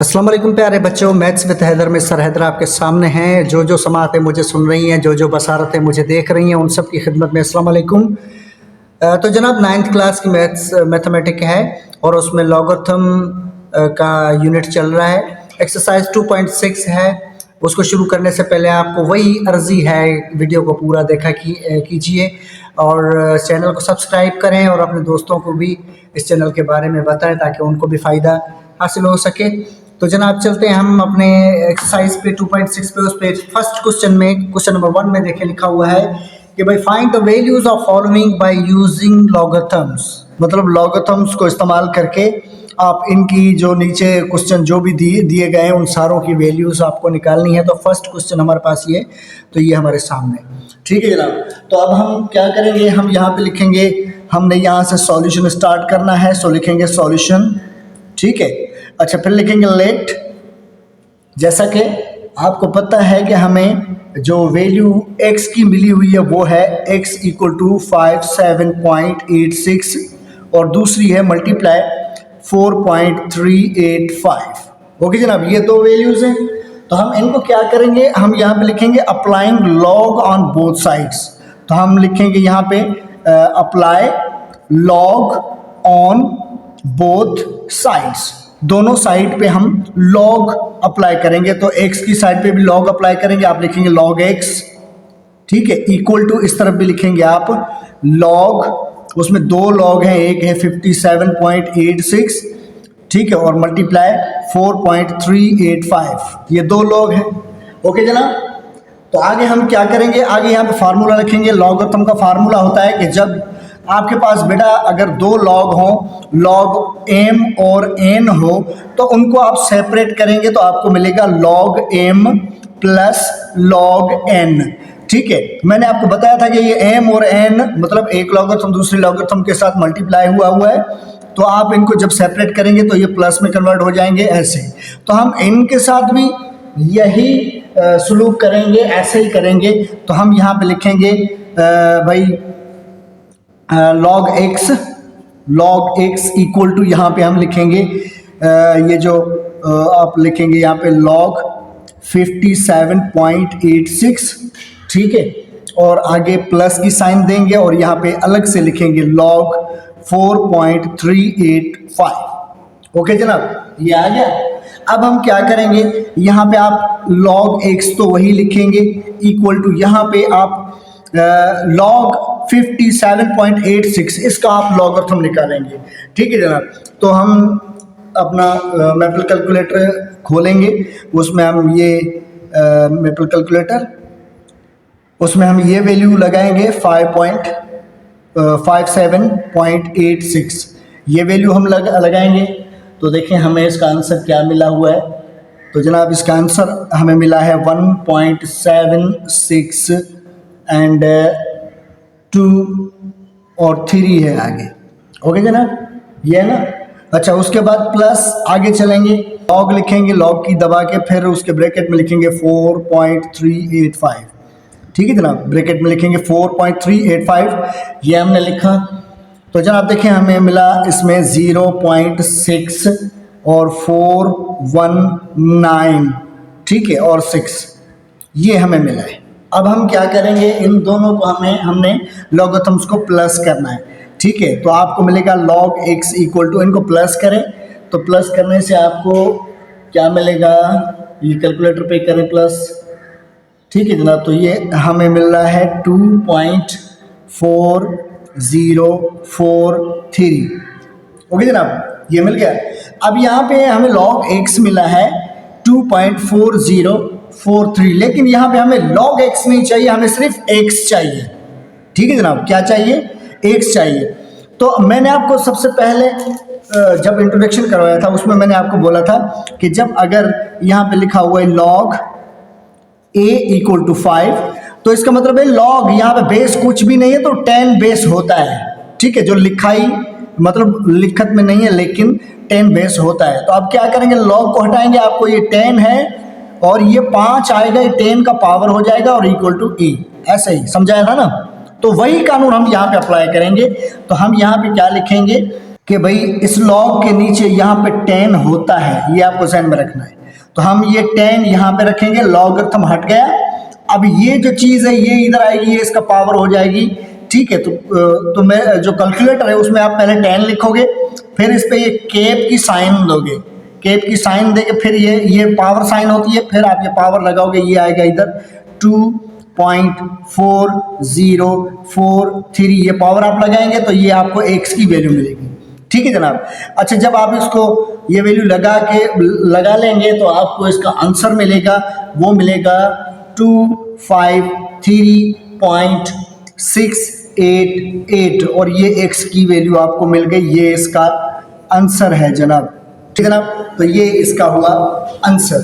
अस्सलाम वालेकुम प्यारे बच्चों, मैथ्स विद हैदर में सर हैदर आपके सामने हैं। जो समातें मुझे सुन रही हैं, जो बसारतें मुझे देख रही हैं, उन सब की खिदमत में अस्सलाम वालेकुम। तो जनाब 9th क्लास की मैथमेटिक है और उसमें लॉगरिथम का यूनिट चल रहा है। एक्सरसाइज 2.6 है। उसको शुरू करने से पहले आपको वही अर्जी है, वीडियो को पूरा देखा कीजिए और चैनल को सब्सक्राइब करें और अपने दोस्तों को भी इस चैनल के बारे में बताएं ताकि उनको भी फ़ायदा हासिल हो सके। तो जनाब चलते हैं हम अपने एक्सरसाइज पे 2.6 पे। उस पे फर्स्ट क्वेश्चन में, क्वेश्चन नंबर 1 में देखें लिखा हुआ है कि भाई find the values of following by using logarithms. मतलब लॉगरिथम्स को इस्तेमाल करके आप इनकी जो नीचे क्वेश्चन जो भी दिए गए हैं उन सारों की वैल्यूज आपको निकालनी है। तो फर्स्ट क्वेश्चन हमारे पास ये हमारे सामने, ठीक है जनाब। तो अब हम क्या करेंगे, हम यहाँ पे लिखेंगे, हमने यहाँ से सॉल्यूशन स्टार्ट करना है, सो लिखेंगे सॉल्यूशन, ठीक है। अच्छा, फिर लिखेंगे लेट। जैसा कि आपको पता है कि हमें जो वैल्यू x की मिली हुई है वो है x = 57.86 और दूसरी है मल्टीप्लाई 4.385। ओके जनाब, ये दो वैल्यूज हैं। तो हम इनको क्या करेंगे, हम यहाँ पे लिखेंगे applying log on both sides. तो हम लिखेंगे यहाँ पे apply log on both sides. दोनों साइड पे हम लॉग अप्लाई करेंगे। तो x की साइड पे भी लॉग अप्लाई करेंगे, आप लिखेंगे लॉग x, ठीक है। इक्वल टू इस तरफ भी लिखेंगे आप लॉग, उसमें दो लॉग हैं, एक है 57.86, ठीक है, और मल्टीप्लाई 4.385, ये दो लॉग हैं। ओके जनाब, तो आगे हम क्या करेंगे, आगे यहाँ पे फार्मूला लिखेंगे। लॉगरिथम का फार्मूला होता है कि जब आपके पास बेटा अगर दो लॉग हों, लॉग m और n हो, तो उनको आप सेपरेट करेंगे तो आपको मिलेगा log m plus log n, ठीक है। मैंने आपको बताया था कि ये m और n मतलब एक लॉगरिथम दूसरे लॉगरिथम के साथ मल्टीप्लाई हुआ है। तो आप इनको जब सेपरेट करेंगे तो ये प्लस में कन्वर्ट हो जाएंगे ऐसे। तो हम इनके साथ भी यही सलूक करेंगे, ऐसे ही करेंगे। तो हम यहाँ पे लिखेंगे भाई लॉग x इक्वल टू, यहाँ पे हम लिखेंगे ये जो आप लिखेंगे यहाँ पे लॉग 57.86, ठीक है, और आगे प्लस की साइन देंगे और यहाँ पे अलग से लिखेंगे लॉग 4.385। ओके जनाब, ये आ गया। अब हम क्या करेंगे, यहाँ पे आप log x तो वही लिखेंगे इक्वल टू, यहाँ पे आप log 57.86 इसका आप लॉगरिथम निकालेंगे, ठीक है जनाब। तो हम अपना मैपल कैलकुलेटर खोलेंगे, उसमें हम ये मैपल कैलकुलेटर, उसमें हम ये वैल्यू लगाएंगे 57.86, ये वैल्यू हम लगाएंगे। तो देखें हमें इसका आंसर क्या मिला हुआ है। तो जनाब इसका आंसर हमें मिला है 1.76 एंड 2 और 3 है आगे। ओके जनाब, ये है ना। अच्छा, उसके बाद प्लस आगे चलेंगे, लॉग लिखेंगे, लॉग की दबा के फिर उसके ब्रैकेट में लिखेंगे 4.385, ठीक है जनाब। ब्रैकेट में लिखेंगे 4.385, ये हमने लिखा। तो जनाब देखें हमें मिला इसमें 0.6 और 419, ठीक है, और 6, ये हमें मिला है। अब हम क्या करेंगे, इन दोनों को हमने लॉगरिथम्स को प्लस करना है, ठीक है। तो आपको मिलेगा log x इक्वल टू, इनको प्लस करें तो प्लस करने से आपको क्या मिलेगा, ये कैलकुलेटर पे करें प्लस, ठीक है जनाब। तो ये हमें मिल रहा है 2.4043। ओके जनाब, ये मिल गया। अब यहाँ पे हमें log x मिला है 2.4043, लेकिन यहाँ पे हमें log x नहीं चाहिए, हमें सिर्फ x चाहिए, ठीक है जनाब। क्या चाहिए, x चाहिए। तो मैंने आपको सबसे पहले जब इंट्रोडक्शन करवाया था उसमें मैंने आपको बोला था कि जब अगर यहाँ पे लिखा हुआ है log a इक्वल टू 5, तो इसका मतलब है log यहाँ पे बेस कुछ भी नहीं है तो 10 बेस होता है, ठीक है। जो लिखाई मतलब लिखत में नहीं है लेकिन 10 बेस होता है। तो अब क्या करेंगे, log को हटाएंगे, आपको ये 10 है और ये 5 आएगा, ये 10 का पावर हो जाएगा और इक्वल टू e, ऐसे ही समझाया था ना। तो वही कानून हम यहाँ पे अप्लाई करेंगे। तो हम यहाँ पे क्या लिखेंगे कि भाई इस लॉग के नीचे यहाँ पे 10 होता है, ये आपको ध्यान में रखना है। तो हम ये 10 यहाँ पे रखेंगे, लॉगरिथम हट गया। अब ये जो चीज़ है ये इधर आएगी, ये इसका पावर हो जाएगी, ठीक है। तो मैं जो कैलकुलेटर है उसमें आप पहले 10 लिखोगे, फिर इस पे ये केप की साइन दोगे, केप की साइन देके फिर ये पावर साइन होती है, फिर आप ये पावर लगाओगे, ये आएगा इधर 2.4043, ये पावर आप लगाएंगे तो ये आपको x की वैल्यू मिलेगी, ठीक है जनाब। अच्छा, जब आप इसको ये वैल्यू लगा लेंगे तो आपको इसका आंसर मिलेगा, वो मिलेगा 253.688 और ये x की वैल्यू आपको मिल गई, ये इसका आंसर है जनाब, ठीक है जनाब। तो ये इसका हुआ आंसर।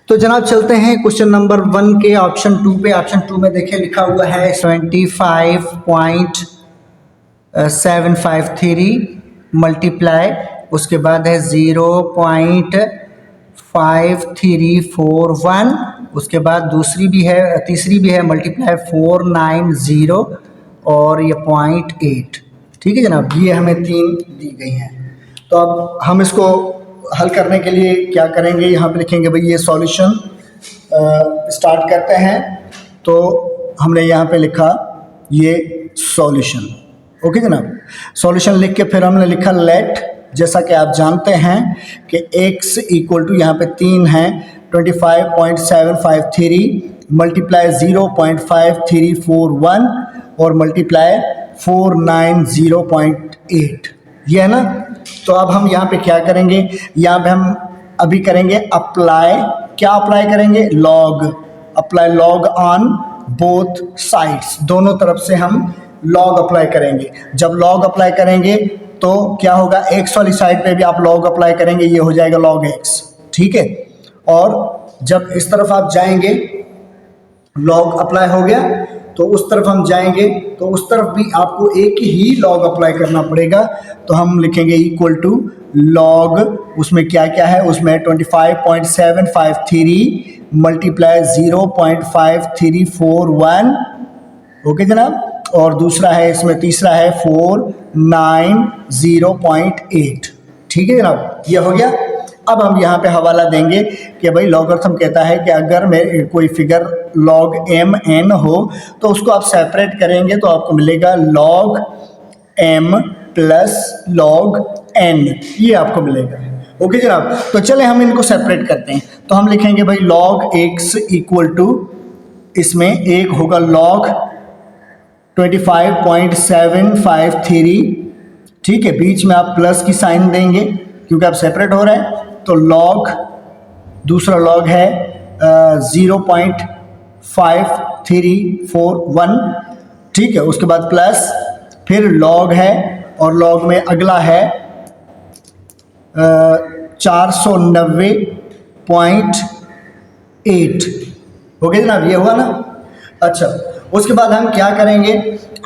तो जनाब चलते हैं क्वेश्चन नंबर 1 के ऑप्शन 2 पे। ऑप्शन 2 में देखिए लिखा हुआ है 25.753 मल्टीप्लाई, उसके बाद है 0.5341, उसके बाद तीसरी भी है मल्टीप्लाई 490 और ये 0.8, ठीक है जनाब। ये हमें 3 दी गई हैं। तो अब हम इसको हल करने के लिए क्या करेंगे, यहाँ पे लिखेंगे भाई ये सॉल्यूशन स्टार्ट करते हैं। तो हमने यहाँ पे लिखा ये सॉल्यूशन, ओके जनाब। सॉल्यूशन लिख के फिर हमने लिखा लेट, जैसा कि आप जानते हैं कि x इक्वल टू यहाँ पे 3 है, 25.753 मल्टीप्लाई 0.5341 और मल्टीप्लाई 490.8, ये है ना। तो अब हम यहाँ पे क्या करेंगे, यहाँ पे हम अभी करेंगे अप्लाई, क्या अप्लाई करेंगे, log, apply log on both sides, दोनों तरफ से हम लॉग अप्लाई करेंगे। जब लॉग अप्लाई करेंगे तो क्या होगा, एक्स वाली साइड पे भी आप लॉग अप्लाई करेंगे, ये हो जाएगा लॉग एक्स, ठीक है। और जब इस तरफ आप जाएंगे, लॉग अप्लाई हो गया तो उस तरफ हम जाएंगे तो उस तरफ भी आपको एक ही लॉग अप्लाई करना पड़ेगा। तो हम लिखेंगे इक्वल टू लॉग, उसमें क्या क्या है, उसमें 25.753 मल्टीप्लाई 0.5341, ओके जनाब। और दूसरा है इसमें, तीसरा है 490.8, ठीक है जनाब, ये हो गया। अब हम यहाँ पे हवाला देंगे कि भाई लॉगरिथम कहता है कि अगर मैं कोई फिगर log m n हो तो उसको आप सेपरेट करेंगे तो आपको मिलेगा log m plus log n, ये आपको मिलेगा, ओके जनाब। तो चले हम इनको सेपरेट करते हैं। तो हम लिखेंगे भाई log x इक्वल टू, इसमें एक होगा log 25.753, ठीक है, बीच में आप प्लस की साइन देंगे क्योंकि आप सेपरेट हो रहे हैं। तो लॉग, दूसरा लॉग है 0.5341, ठीक है, उसके बाद प्लस, फिर लॉग है और लॉग में अगला है 490.8, ओके जनाब, ये हुआ ना। अच्छा, उसके बाद हम क्या करेंगे,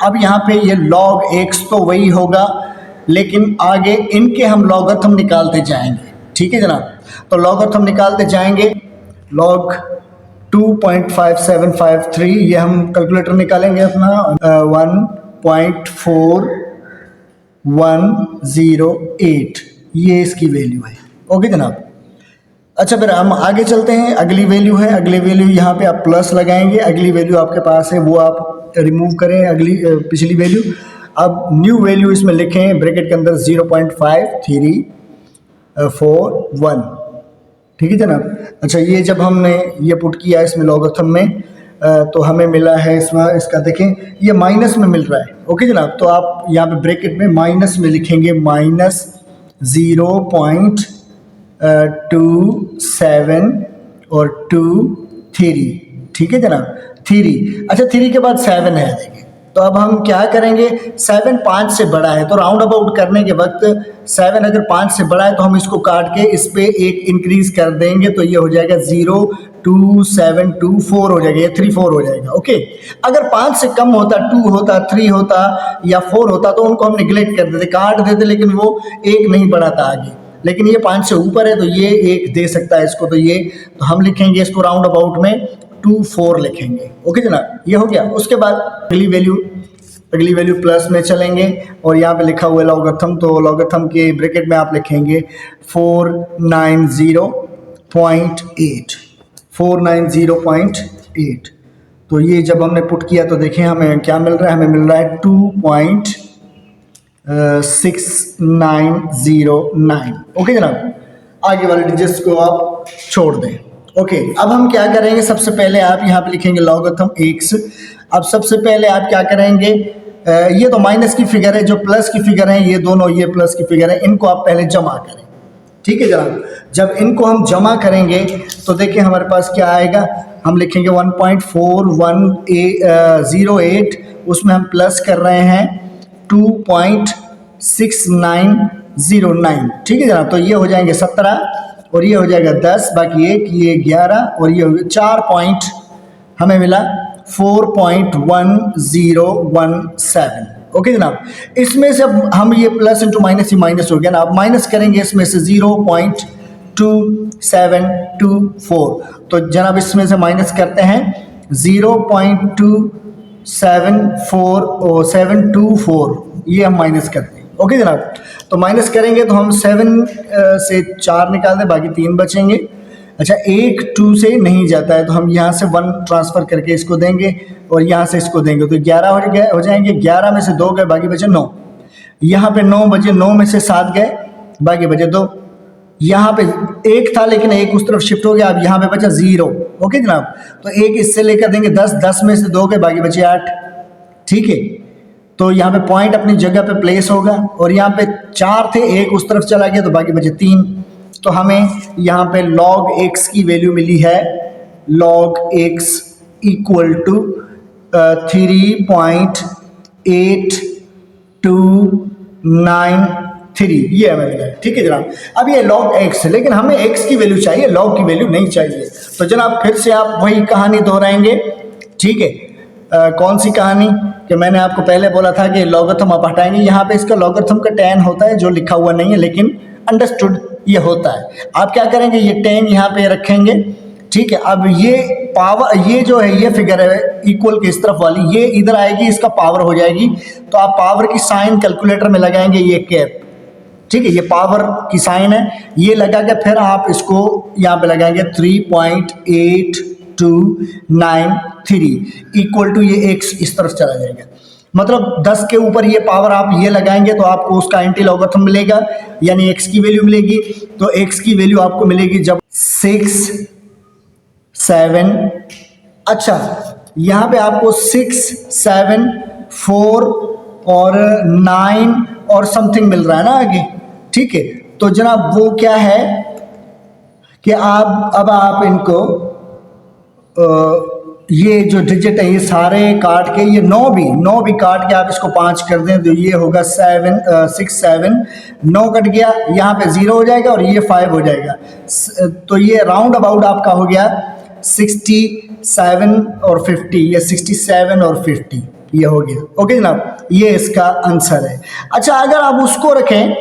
अब यहाँ पे ये log x तो वही होगा लेकिन आगे इनके हम लॉगरिथम निकालते जाएंगे, ठीक है जनाब। तो लॉगरिथम निकालते जाएंगे, log 2.5753, ये हम कैलकुलेटर निकालेंगे अपना, 1.4108, ये इसकी वैल्यू है, ओके जनाब। अच्छा, फिर हम आगे चलते हैं, अगली वैल्यू है, अगली वैल्यू यहाँ पे आप प्लस लगाएंगे, अगली वैल्यू आपके पास है वो आप रिमूव करें, अगली पिछली वैल्यू। अब न्यू वैल्यू इसमें लिखें ब्रैकेट के अंदर 0.5341, ठीक है जनाब। अच्छा, ये जब हमने ये पुट किया इसमें लॉगरिथम में तो हमें मिला है इसमें, इसका देखें ये माइनस में मिल रहा है, ओके जनाब। तो आप यहाँ पे ब्रैकेट में माइनस में लिखेंगे माइनस 0.27 और 23, ठीक है जनाब, 3। अच्छा, 3 के बाद 7 है, देखिए। तो अब हम क्या करेंगे, 7 5 से बड़ा है तो राउंड अबाउट करने के वक्त 7 अगर 5 से बड़ा है तो हम इसको काट के इस पे एक इंक्रीज कर देंगे तो ये हो जाएगा 0.2724 हो जाएगा, ये 34 हो जाएगा, ओके। अगर 5 से कम होता, 2 होता, 3 होता या 4 होता तो उनको हम निगलेक्ट कर देते, काट देते, लेकिन वो एक नहीं बढ़ाता आगे। लेकिन ये 5 से ऊपर है तो ये एक दे सकता है इसको, तो हम लिखेंगे इसको राउंड अबाउट में 24 लिखेंगे, ओके जनाब, ये हो गया। उसके बाद अगली वैल्यू अगली वैल्यू प्लस में चलेंगे और यहाँ पे लिखा हुआ है लॉगरिथम, तो लॉगरिथम के ब्रैकेट में आप लिखेंगे 490.8, 490.8। तो ये जब हमने पुट किया तो देखें हमें क्या मिल रहा है, हमें मिल रहा है 2.6909। ओके जनाब, आगे वाले डिजिट्स को आप छोड़ दें। ओके, अब हम क्या करेंगे, सबसे पहले आप यहाँ पे लिखेंगे लॉगरिथम x। अब सबसे पहले आप क्या करेंगे, ये तो माइनस की फिगर है, जो प्लस की फिगर है ये दोनों, ये प्लस की फिगर है, इनको आप पहले जमा करें। ठीक है जनाब, जब इनको हम जमा करेंगे तो देखिए हमारे पास क्या आएगा, हम लिखेंगे 1.4108, उसमें हम प्लस कर रहे हैं 2.6909। ठीक है जनाब, तो ये हो जाएंगे 17 और ये हो जाएगा 10, बाकी एक, ये 11 और ये हो गया 4 पॉइंट, हमें मिला 4.1017। ओके जनाब, इसमें से अब हम ये प्लस इंटू माइनस, ही माइनस हो गया ना, अब माइनस करेंगे इसमें से 0.2724। तो जनाब इसमें से माइनस करते हैं 0.274724, ये हम माइनस करते हैं। ओके जनाब, तो माइनस करेंगे तो हम 7 से 4 निकाल दें, बाकी 3 बचेंगे। अच्छा, 1 2 से नहीं जाता है तो हम यहाँ से 1 ट्रांसफ़र करके इसको देंगे और यहाँ से इसको देंगे, तो 11 हो जाएंगे। 11 में से 2 गए, बाकी बचे 9। यहाँ पे 9 बचे, 9 में से 7 गए, बाकी बचे 2। यहाँ पे 1 था लेकिन 1 उस तरफ शिफ्ट हो गया, अब यहाँ पे बचा 0। ओके जनाब, तो 1 इससे लेकर देंगे 10, 10 में से 2 गए, बाकी बचे 8। ठीक है, तो यहाँ पे पॉइंट अपनी जगह पे प्लेस होगा और यहाँ पे 4 थे, 1 उस तरफ चला गया, तो बाकी बचे 3। तो हमें यहाँ पे log x की वैल्यू मिली है, log x इक्वल टू 3.8293, ये हमें मिला है। ठीक है जनाब, अब ये log x है, लेकिन हमें x की वैल्यू चाहिए, log की वैल्यू नहीं चाहिए। तो जनाब फिर से आप वही कहानी दोहराएंगे। ठीक है, कौन सी कहानी कि मैंने आपको पहले बोला था कि लॉगरिथम आप हटाएंगे, यहाँ पे इसका लॉगरिथम का tan होता है जो लिखा हुआ नहीं है, लेकिन अंडरस्टूड ये होता है। आप क्या करेंगे, ये tan यहाँ पे रखेंगे। ठीक है, अब ये पावर, ये जो है ये फिगर है इक्वल के इस तरफ वाली, ये इधर आएगी, इसका पावर हो जाएगी, तो आप पावर की साइन कैलकुलेटर में लगाएंगे ये कैप। ठीक है, ये पावर की साइन है, ये लगा के फिर आप इसको यहाँ पे लगाएंगे 3.8293 इक्वल टू ये x इस तरफ चला जाएगा। मतलब 10 के ऊपर ये पावर आप ये लगाएंगे तो आपको उसका एंटी लॉगरिथम मिलेगा, यानी x की वैल्यू मिलेगी। तो x की वैल्यू आपको मिलेगी जब 6 7, अच्छा यहाँ पे आपको 6 7 4 और 9 और समथिंग मिल रहा है ना आगे। ठीक है, तो जनाब वो क्या है कि अब आप इनको ये जो डिजिट है ये सारे काट के, ये 9 भी काट के आप इसको 5 कर दें तो ये होगा 6 7, 9 कट गया, यहाँ पे 0 हो जाएगा और ये 5 हो जाएगा। तो ये राउंड अबाउट आपका हो गया 67 और 50, या 67 और 50 ये हो गया। ओके जनाब, ये इसका आंसर है। अच्छा, अगर आप उसको रखें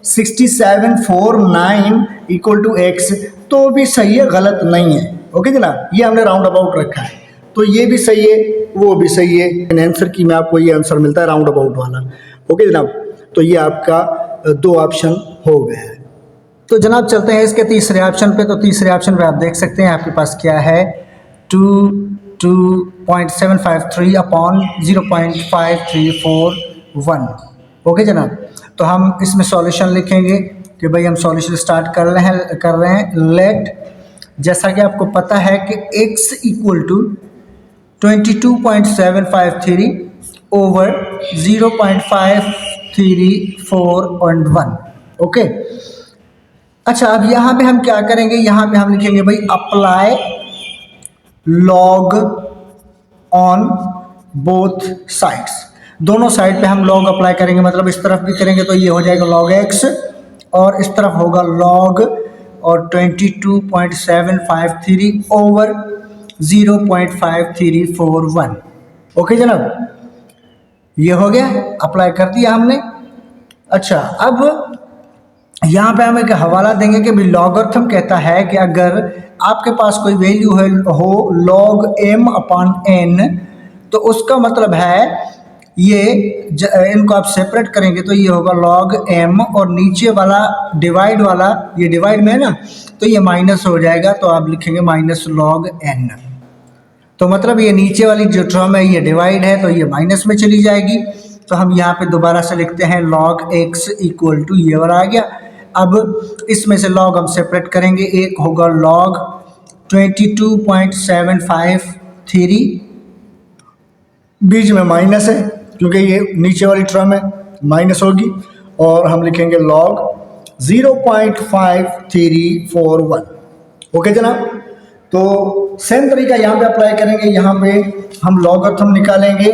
6749 इक्वल टू x तो भी सही है, गलत नहीं है। ओके जनाब, ये हमने राउंड अबाउट रखा है, तो ये भी सही है, वो भी सही है। आंसर की में आपको ये आंसर मिलता है राउंड अबाउट वाला। ओके जनाब, तो ये आपका 2 ऑप्शन हो गए हैं। तो जनाब चलते हैं इसके तीसरे ऑप्शन पे। तो तीसरे ऑप्शन पे आप देख सकते हैं आपके पास क्या है, 2.753 अपॉन 0.5341। ओके जनाब, तो हम इसमें सॉल्यूशन लिखेंगे कि भाई हम सॉल्यूशन स्टार्ट कर रहे हैं। लेट, जैसा कि आपको पता है कि x equal to 22.753 over 0.5341। Okay, अच्छा अब यहाँ पे हम क्या करेंगे, यहाँ पे हम लिखेंगे भाई apply log on both sides. दोनों साइड पे हम लॉग अप्लाई करेंगे, मतलब इस तरफ भी करेंगे तो ये हो जाएगा log x और इस तरफ होगा log और 22.753 ओवर 0.5341। ओके जनाब, ये हो गया, अप्लाई कर दिया हमने। अच्छा, अब यहाँ पे हम एक हवाला देंगे कि भाई लॉगरिथम कहता है कि अगर आपके पास कोई वैल्यू हो log m अपॉन n, तो उसका मतलब है इनको आप सेपरेट करेंगे तो ये होगा log m, और नीचे वाला डिवाइड वाला, ये डिवाइड में है ना, तो ये माइनस हो जाएगा, तो आप लिखेंगे माइनस log n। तो मतलब ये नीचे वाली जो टर्म है ये डिवाइड है तो ये माइनस में चली जाएगी। तो हम यहाँ पे दोबारा से लिखते हैं log x इक्वल टू ये वाला आ गया। अब इसमें से log हम सेपरेट करेंगे, एक होगा log 22.753, बीच में माइनस है क्योंकि ये नीचे वाली टर्म है, माइनस होगी, और हम लिखेंगे log 0.5341। ओके जनाब, तो सेम तरीका यहाँ पे अप्लाई करेंगे। यहाँ पे हम लॉगरिथम निकालेंगे,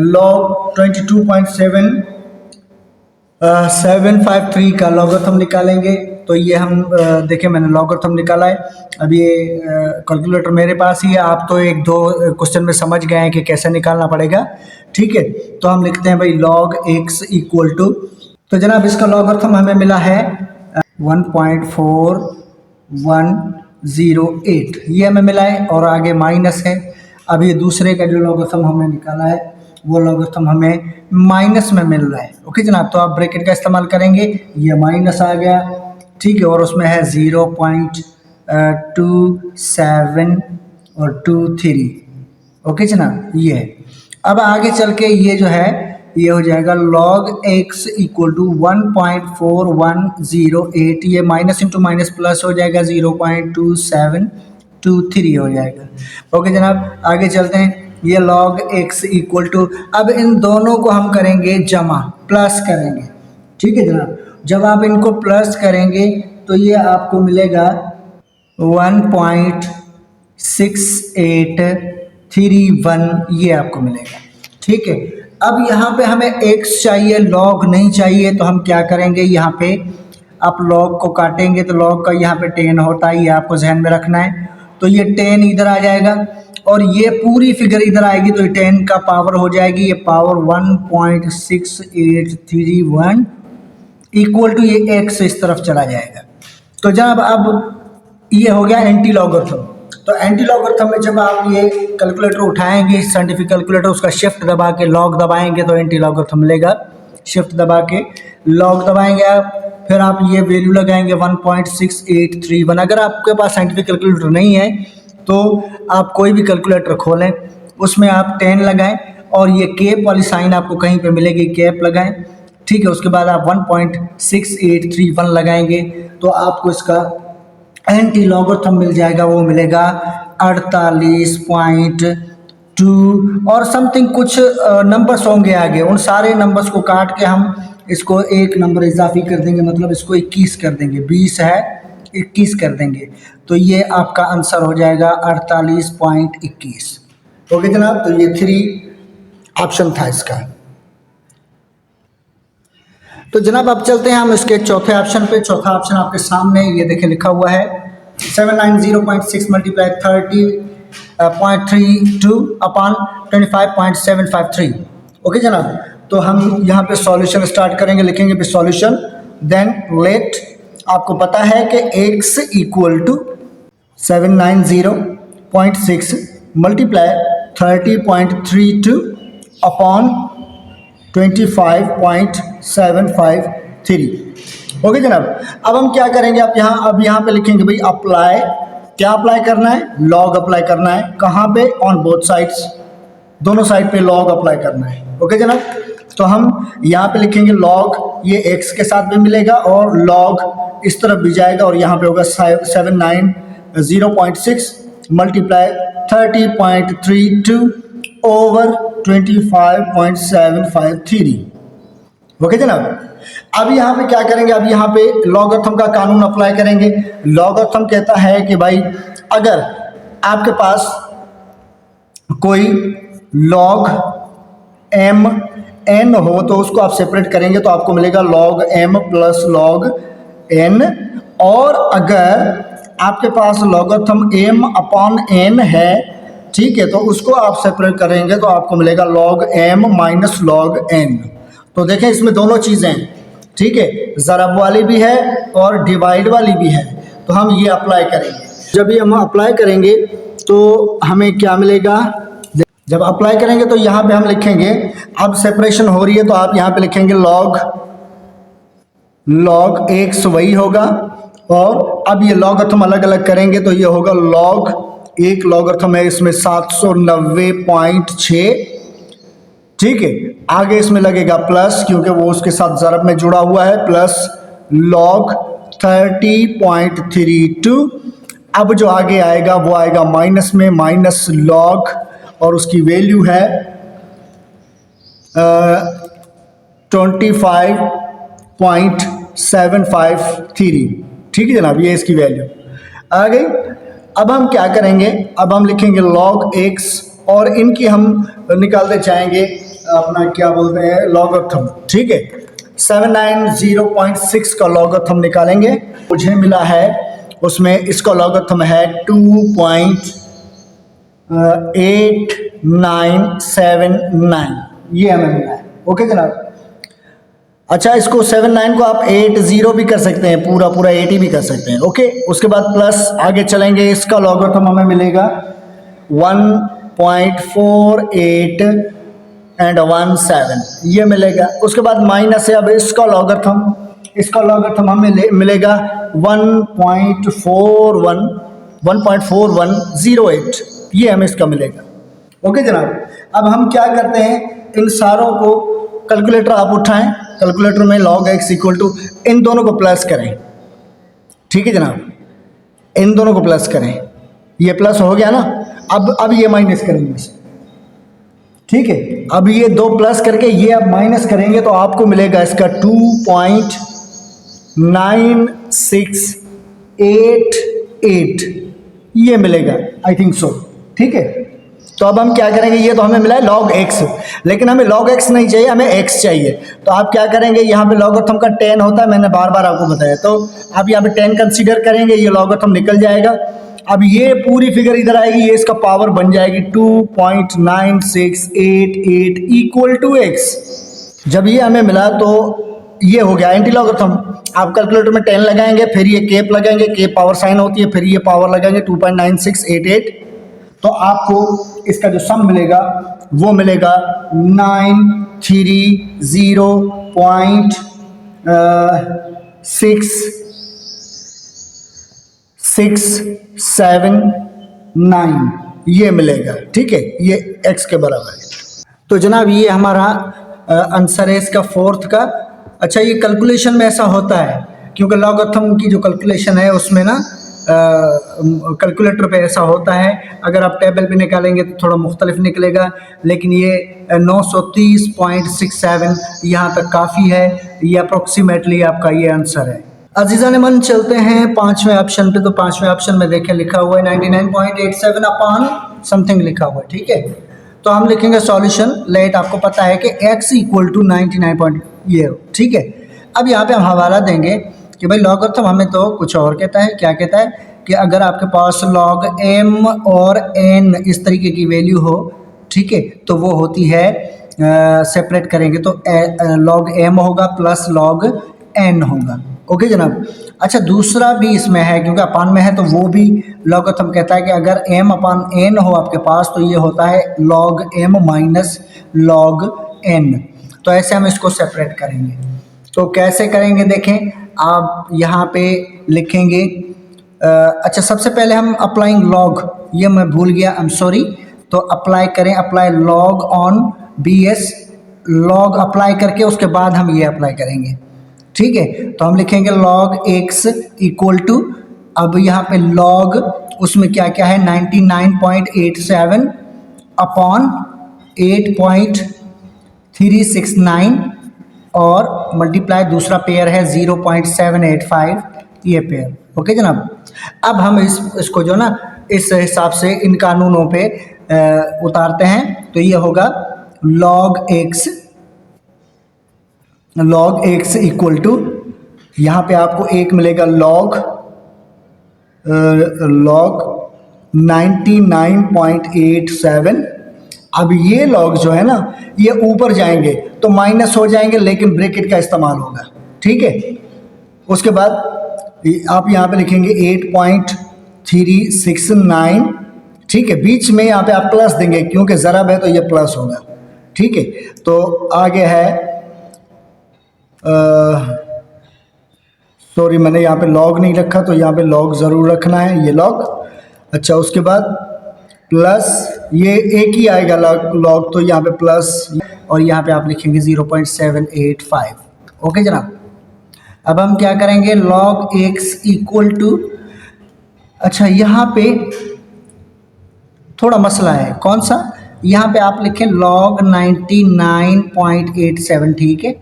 log 22.753 का लॉगरिथम निकालेंगे। तो ये हम देखें, मैंने लॉगरिथम निकाला है। अब ये कैलकुलेटर मेरे पास ही है, आप तो एक दो क्वेश्चन में समझ गए हैं कि कैसे निकालना पड़ेगा, ठीक है। तो हम लिखते हैं भाई log x इक्वल टू, तो जनाब इसका लॉगरिथम हमें मिला है 1.4108, ये हमें मिला है, और आगे माइनस है। अब ये दूसरे का जो लॉगरिथम हमने निकाला है वो लॉगरिथम हमें माइनस में मिल रहा है। ओके जनाब, तो आप ब्रैकेट का इस्तेमाल करेंगे, ये माइनस आ गया, ठीक है, और उसमें है 0.27 और 23। ओके जनाब, ये है। अब आगे चल के ये जो है ये हो जाएगा log x इक्वल टू 1.4108, ये माइनस इंटू माइनस प्लस हो जाएगा, 0.2723 हो जाएगा। ओके जनाब, आगे चलते हैं। ये log x इक्वल टू, अब इन दोनों को हम करेंगे जमा, प्लस करेंगे, ठीक है जनाब। जब आप इनको प्लस करेंगे तो ये आपको मिलेगा 1.6831, ये आपको मिलेगा, ठीक है। अब यहाँ पे हमें x चाहिए, log नहीं चाहिए, तो हम क्या करेंगे, यहाँ पे आप log को काटेंगे तो log का यहाँ पे 10 होता है, ये आपको जहन में रखना है। तो ये 10 इधर आ जाएगा और ये पूरी फिगर इधर आएगी, तो ये 10 का पावर हो जाएगी, ये पावर 1.6831 इक्वल टू ये x इस तरफ चला जाएगा। तो जब अब ये हो गया एंटी लॉगरिथम। तो एंटी लॉगरिथम में जब आप ये कैलकुलेटर उठाएंगे, साइंटिफिक कैलकुलेटर, उसका शिफ्ट दबा के लॉग दबाएंगे तो एंटी लॉगरिथम मिलेगा। शिफ्ट दबा के लॉग दबाएंगे आप, फिर आप ये वैल्यू लगाएंगे 1.6831। अगर आपके पास साइंटिफिक कैलकुलेटर नहीं है तो आप कोई भी कैलकुलेटर खोलें, उसमें आप 10 लगाएं और ये कैप वाली साइन आपको कहीं पे मिलेगी, कैप लगाएं, ठीक है। उसके बाद आप 1.6831 लगाएंगे तो आपको इसका एंटी लॉगरिथम मिल जाएगा, वो मिलेगा 48.2 और समथिंग कुछ नंबर्स होंगे आगे। उन सारे नंबर्स को काट के हम इसको एक नंबर इजाफी कर देंगे, मतलब इसको 21 कर देंगे, 20 है 21 कर देंगे, तो ये आपका आंसर हो जाएगा 48.21। ओके जनाब, तो ये 3 ऑप्शन था इसका। तो जनाब अब चलते हैं हम इसके चौथे ऑप्शन पे। चौथा ऑप्शन आपके सामने ये देखें लिखा हुआ है 790.6 मल्टीप्लाई 30.32 अपॉन 25.753। ओके जनाब, तो हम यहाँ पे सॉल्यूशन स्टार्ट करेंगे, लिखेंगे पे सॉल्यूशन, देन लेट, आपको पता है कि x equal to 790.6 multiply 30.32 upon 25.753। Okay जनाब, अब हम क्या करेंगे, अब यहाँ पे लिखेंगे भाई अप्लाई, क्या अप्लाई करना है, लॉग अप्लाई करना है, कहाँ पे, ऑन बोथ साइड्स, दोनों साइड पे लॉग अप्लाई करना है। ओके जनाब, तो हम यहाँ पे लिखेंगे लॉग, ये x के साथ भी मिलेगा और लॉग इस तरफ भी जाएगा और यहाँ पे होगा 790.6 मल्टीप्लाई 30.32 ओवर 25.753। ओके जनाब, अब यहाँ पे क्या करेंगे, अब यहाँ पे लॉगरिथम का कानून अप्लाई करेंगे। लॉगरिथम कहता है कि भाई अगर आपके पास कोई लॉग m n हो तो उसको आप सेपरेट करेंगे तो आपको मिलेगा log m plus log n, और अगर आपके पास लॉगरिथम m अपॉन n है, ठीक है, तो उसको आप सेपरेट करेंगे तो आपको मिलेगा log m minus log n। तो देखें इसमें दोनों चीज़ें, ठीक है, ज़रब वाली भी है और डिवाइड वाली भी है, तो हम ये अप्लाई करेंगे। जब ये हम अप्लाई करेंगे तो हमें क्या मिलेगा, जब अप्लाई करेंगे तो यहाँ पे हम लिखेंगे, अब सेपरेशन हो रही है तो आप यहाँ पे लिखेंगे लॉग x वही होगा, और अब ये लॉगरिथम अलग अलग करेंगे तो ये होगा एक लॉगरिथम है इसमें 790.6, ठीक है। आगे इसमें लगेगा प्लस क्योंकि वो उसके साथ ज़रब में जुड़ा हुआ है, प्लस log 30.32। अब जो आगे आएगा वो आएगा माइनस में, माइनस log, और उसकी वैल्यू है 25.753, ठीक है जनाब, ये इसकी वैल्यू आ गई। अब हम क्या करेंगे, अब हम लिखेंगे log x, और इनकी हम निकालते चाहेंगे अपना क्या बोलते हैं लॉगरिथम, ठीक है। 790.6 का लॉगरिथम निकालेंगे, मुझे मिला है उसमें इसका लॉगरिथम है 2.8979, ये हमें मिला है, ओके जनाब। अच्छा, इसको 79 को आप 80 भी कर सकते हैं, पूरा 80 भी कर सकते हैं, ओके। उसके बाद प्लस आगे चलेंगे, इसका लॉगरिथम हमें मिलेगा 1.4817, ये मिलेगा। उसके बाद माइनस है, अब इसका लॉगरिथम हमें मिलेगा 1.4108, ये हमें इसका मिलेगा, ओके जनाब। अब हम क्या करते हैं, इन सारों को कैलकुलेटर आप उठाएं, कैलकुलेटर में log x इक्वल टू इन दोनों को प्लस करें, ठीक है जनाब, इन दोनों को प्लस करें, ये प्लस हो गया ना। अब ये माइनस करेंगे इसे, ठीक है। अब ये दो प्लस करके ये अब माइनस करेंगे तो आपको मिलेगा इसका 2.9688, ये मिलेगा, आई थिंक सो, ठीक है। तो अब हम क्या करेंगे, ये तो हमें मिला है log x, लेकिन हमें log x नहीं चाहिए, हमें x चाहिए। तो आप क्या करेंगे, यहाँ पे लॉगरिथम का 10 होता है, मैंने बार बार आपको बताया, तो आप यहाँ पे 10 कंसीडर करेंगे, ये लॉगरिथम निकल जाएगा। अब ये पूरी फिगर इधर आएगी, ये इसका पावर बन जाएगी 2.9688 इक्वल टू x। जब ये हमें मिला तो ये हो गया एंटी लॉगरिथम। आप कैलकुलेटर में 10 लगाएंगे, फिर ये केप लगाएंगे, केप पावर साइन होती है, फिर ये पावर लगाएंगे 2.9688, तो आपको इसका जो सम मिलेगा वो मिलेगा 930.6679, ये मिलेगा, ठीक है, ये x के बराबर है। तो जनाब ये हमारा आंसर है इसका फोर्थ का। अच्छा, ये कैलकुलेशन में ऐसा होता है क्योंकि लॉगरिथम की जो कैलकुलेशन है उसमें ना कैलकुलेटर पे ऐसा होता है, अगर आप टेबल पे निकालेंगे तो थोड़ा मुख्तलिफ निकलेगा, लेकिन ये 930.67 यहाँ तक काफ़ी है, ये अप्रोक्सीमेटली आपका ये आंसर है। अजीज़ा ने मन चलते हैं पाँचवें ऑप्शन पे। तो पाँचवें ऑप्शन में देखें लिखा हुआ है 99.87 अपॉन समथिंग लिखा हुआ है, ठीक है। तो हम लिखेंगे सॉल्यूशन, लेट आपको पता है कि x इक्वल टू 99 ये, ठीक है। अब यहाँ पे हम हवाला देंगे कि भाई लॉगरिथम हमें तो कुछ और कहता है, क्या कहता है कि अगर आपके पास log m और n इस तरीके की वैल्यू हो, ठीक है, तो वो होती है सेपरेट करेंगे तो log m होगा प्लस log n होगा, ओके जनाब। अच्छा, दूसरा भी इसमें है क्योंकि अपान में है, तो वो भी लॉगरिथम कहता है कि अगर m अपान n हो आपके पास तो ये होता है log m minus log n। तो ऐसे हम इसको सेपरेट करेंगे। तो कैसे करेंगे देखें, आप यहाँ पे लिखेंगे, अच्छा सबसे पहले हम अप्लाइंग लॉग, ये मैं भूल गया, आई एम सॉरी। तो अप्लाई करें, apply log on bs, log apply करके उसके बाद हम ये अप्लाई करेंगे, ठीक है। तो हम लिखेंगे log x इक्वल टू, अब यहाँ पे log उसमें क्या क्या है 99.87 अपॉन 8.369 और मल्टीप्लाई दूसरा पेयर है 0.785, ये पेयर, ओके जनाब। अब हम इसको जो ना इस हिसाब से इन कानूनों पे उतारते हैं, तो ये होगा log x इक्वल टू, यहाँ पे आपको एक मिलेगा log 99.87। अब ये लॉग जो है ना ये ऊपर जाएंगे तो माइनस हो जाएंगे, लेकिन ब्रैकेट का इस्तेमाल होगा, ठीक है। उसके बाद आप यहाँ पे लिखेंगे 8.369 ठीक है, बीच में यहाँ पे आप प्लस देंगे क्योंकि ज़रब है तो ये प्लस होगा। ठीक है, तो आगे है सॉरी मैंने यहाँ पे लॉग नहीं रखा, तो यहाँ पे लॉग ज़रूर रखना है, ये लॉग। अच्छा, उसके बाद प्लस ये एक ही आएगा लॉग, तो यहाँ पे प्लस और यहाँ पे आप लिखेंगे 0.785। ओके जनाब, अब हम क्या करेंगे, log x इक्वल टू, अच्छा यहाँ पे थोड़ा मसला है, कौन सा, यहाँ पे आप लिखें log 99.87। ठीक है,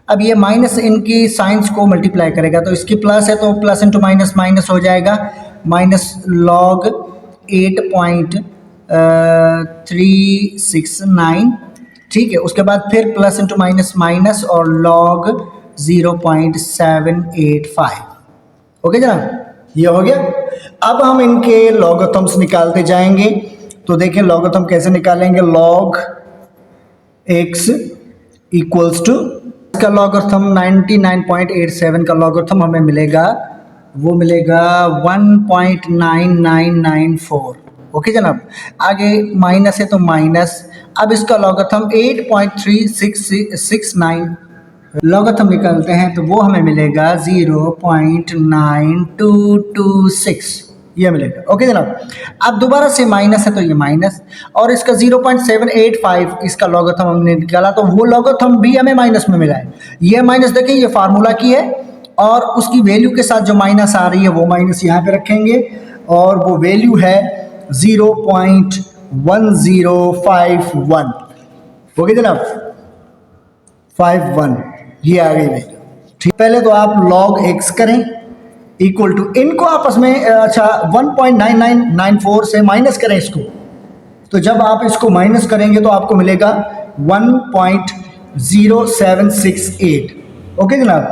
अब ये माइनस इनकी साइंस को मल्टीप्लाई करेगा, तो इसकी प्लस है तो प्लस इंटू माइनस माइनस हो जाएगा, माइनस log 8.369। ठीक है, उसके बाद फिर प्लस इंटू माइनस माइनस और log 0.785। ओके जनाब, ये हो गया। अब हम इनके लॉगरिथम्स निकालते जाएंगे, तो देखें लॉगरिथम कैसे निकालेंगे। log x इक्वल्स टू, इसका लॉगरिथम 99.87 का लॉगरिथम हमें मिलेगा, वो मिलेगा 1.9994। ओके जनाब, आगे माइनस है तो माइनस, अब इसका लॉगरिथम 8.3669 लॉगरिथम निकालते हैं तो वो हमें मिलेगा 0.9226, ये मिलेगा। ओके जनाब, अब दोबारा से माइनस है तो ये माइनस, और इसका 0.785 इसका लॉगरिथम हमने निकाला, तो वो लॉगरिथम भी हमें माइनस में मिला है। ये माइनस देखें, ये फार्मूला की है, और उसकी वैल्यू के साथ जो माइनस आ रही है वो माइनस यहाँ पे रखेंगे, और वो वैल्यू है 0.1051। ओके जनाब, 51 ये आ गई वैल्यू। ठीक, पहले तो आप log x करें इक्वल टू, इनको आपस में अच्छा 1.9994 से माइनस करें इसको, तो जब आप इसको माइनस करेंगे तो आपको मिलेगा 1.0768। ओके जनाब,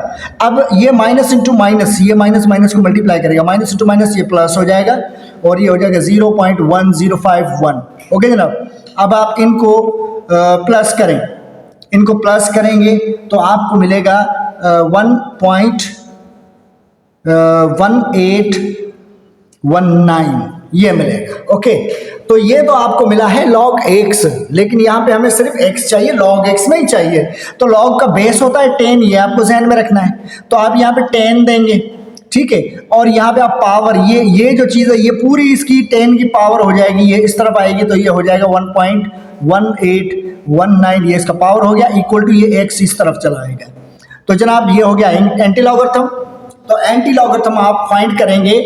अब ये माइनस इंटू माइनस, ये माइनस माइनस को मल्टीप्लाई करेगा, माइनस इंटू माइनस ये प्लस हो जाएगा, और ये हो जाएगा 0.1051। ओके जनाब, अब आप इनको प्लस करें, इनको प्लस करेंगे तो आपको मिलेगा 1.1819 ये मिलेगा। ओके, तो ये तो आपको मिला है log x, लेकिन यहाँ पे हमें सिर्फ x चाहिए, log x नहीं चाहिए, तो log का बेस होता है 10, ये आपको ध्यान में रखना है, तो आप यहाँ पे 10 देंगे। ठीक है, और यहाँ पे आप पावर, ये जो चीज़ है ये पूरी इसकी 10 की पावर हो जाएगी, ये इस तरफ आएगी तो ये हो जाएगा 1.1819, ये इसका पावर हो गया, इक्वल टू ये x इस तरफ चला आएगा। तो जनाब ये हो गया एंटी लॉगरिथम। तो एंटी लॉगरिथम आप फाइंड करेंगे,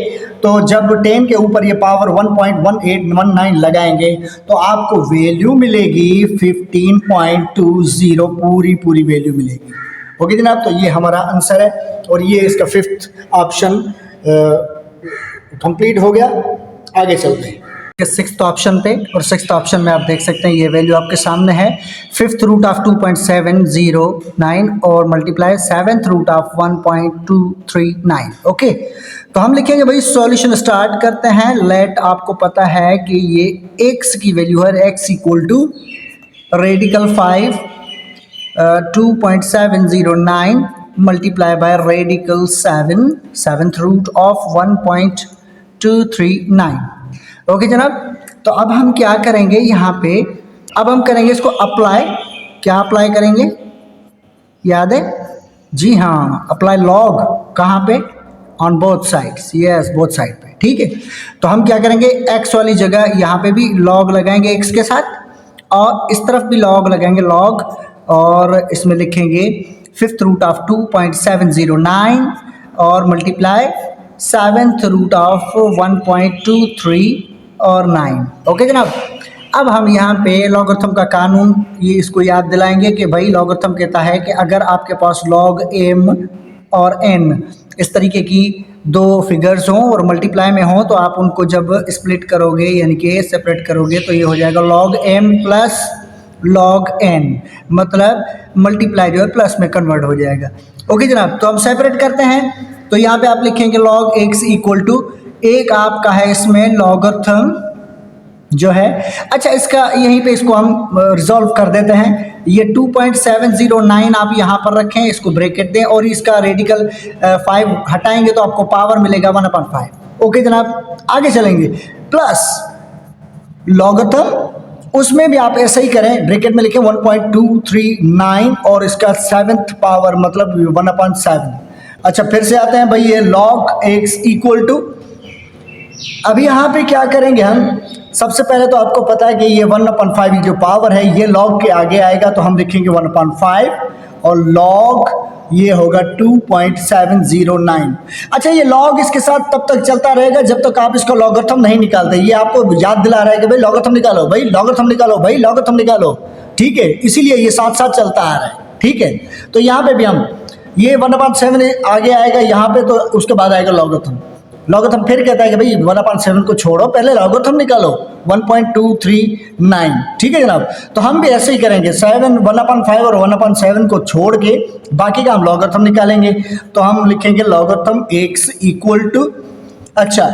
तो जब 10 के ऊपर ये पावर 1.1819 लगाएंगे तो आपको वैल्यू मिलेगी 15.20, पूरी वैल्यू मिलेगी। ओके जनाब, तो ये हमारा आंसर है, और ये इसका 5th ऑप्शन कंप्लीट हो गया। आगे चलते हैं 6th ऑप्शन पे, और 6th ऑप्शन में आप देख सकते हैं ये वैल्यू आपके सामने है, 5th रूट ऑफ 2.709 और multiply 7th root of 1.239। Okay, तो हम लिखेंगे भाई सॉल्यूशन स्टार्ट करते हैं। लेट आपको पता है कि ये x की वैल्यू है, x equal to radical 5 2.709 multiply by radical 7 7th root of 1.239। Okay जनाब, तो अब हम क्या करेंगे यहाँ पे, अब हम करेंगे इसको अप्लाई। क्या अप्लाई करेंगे, याद है? जी हाँ, अप्लाई लॉग, कहाँ पे, on both sides, yes both side पे। ठीक है, तो हम क्या करेंगे, x वाली जगह यहाँ पे भी लॉग लगाएंगे x के साथ, और इस तरफ भी लॉग लगाएंगे लॉग, और इसमें लिखेंगे 5th रूट ऑफ 2.709 और मल्टीप्लाई 7th रूट ऑफ 1.23 और 9। ओके जनाब, अब हम यहाँ पे लॉगरिथम का कानून ये इसको याद दिलाएंगे कि भाई लॉगरिथम कहता है कि अगर आपके पास log m और n इस तरीके की दो फिगर्स हों और मल्टीप्लाई में हों, तो आप उनको जब स्प्लिट करोगे यानी कि सेपरेट करोगे तो ये हो जाएगा log m plus log n, मतलब मल्टीप्लाई जो है प्लस में कन्वर्ट हो जाएगा। ओके जनाब, तो हम सेपरेट करते हैं, तो यहाँ पे आप लिखेंगे log x इक्वल टू, एक आपका है इसमें लॉगरिथम जो है, अच्छा इसका यहीं पे इसको हम रिजॉल्व कर देते हैं। ये 2.709 आप यहाँ पर रखें, इसको ब्रैकेट दें, और इसका रेडिकल 5 हटाएंगे तो आपको पावर मिलेगा 1/5। ओके जनाब, आगे चलेंगे, प्लस लॉगरिथम उसमें भी आप ऐसा ही करें, ब्रैकेट में लिखें 1.239 और इसका 7th पावर मतलब 1/7। अच्छा फिर से आते हैं भाई, ये log x इक्वल टू, अभी यहाँ पे क्या करेंगे हम, सबसे पहले तो आपको पता है कि ये 1/5 की जो पावर है ये log के आगे आएगा तो हम लिखेंगे 1/5 और log ये होगा 2.709। अच्छा ये log इसके साथ तब तक चलता रहेगा जब तक आप इसका लॉगरिथम नहीं निकालते। ये आपको याद दिला रहा है कि भाई लॉगरिथम निकालो, भाई लॉगरिथम निकालो, भाई लॉगरिथम निकालो, ठीक है, इसीलिए ये साथ साथ चलता आ रहा है, ठीक है। तो यहाँ पे भी हम ये 1/7 आगे आएगा यहाँ पे, तो उसके बाद आएगा लॉगरिथम। लॉगरिथम फिर कहता है कि भाई 1/7 को छोड़ो, पहले लॉगरिथम निकालो 1.239, ठीक है जनाब। तो हम भी ऐसे ही करेंगे, 1/5 और 1/7 को छोड़ के बाकी का हम लॉगरिथम निकालेंगे। तो हम लिखेंगे लॉगरिथम x इक्वल टू, अच्छा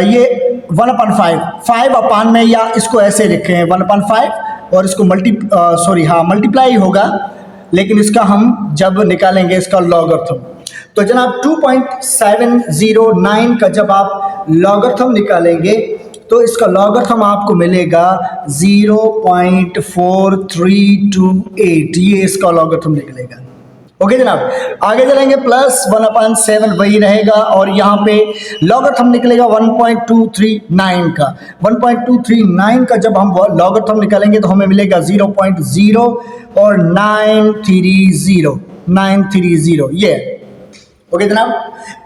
ये 1/5 5 में, या इसको ऐसे लिखे हैं 1/5 और इसको मल्टीप्लाई होगा, लेकिन इसका हम जब निकालेंगे इसका लॉगरिथम, तो जनाब 2.709 का जब आप लॉगरिथम निकालेंगे तो इसका लॉगरिथम आपको मिलेगा 0.4328, ये इसका लॉगरिथम निकलेगा। ओके जनाब, आगे चलेंगे, प्लस 1/7 वही रहेगा और यहाँ पे लॉगरिथम निकलेगा 1.239 का। 1.239 का जब हम लॉगरिथम निकालेंगे तो हमें मिलेगा 0.0 और 930 ये। ओके जनाब,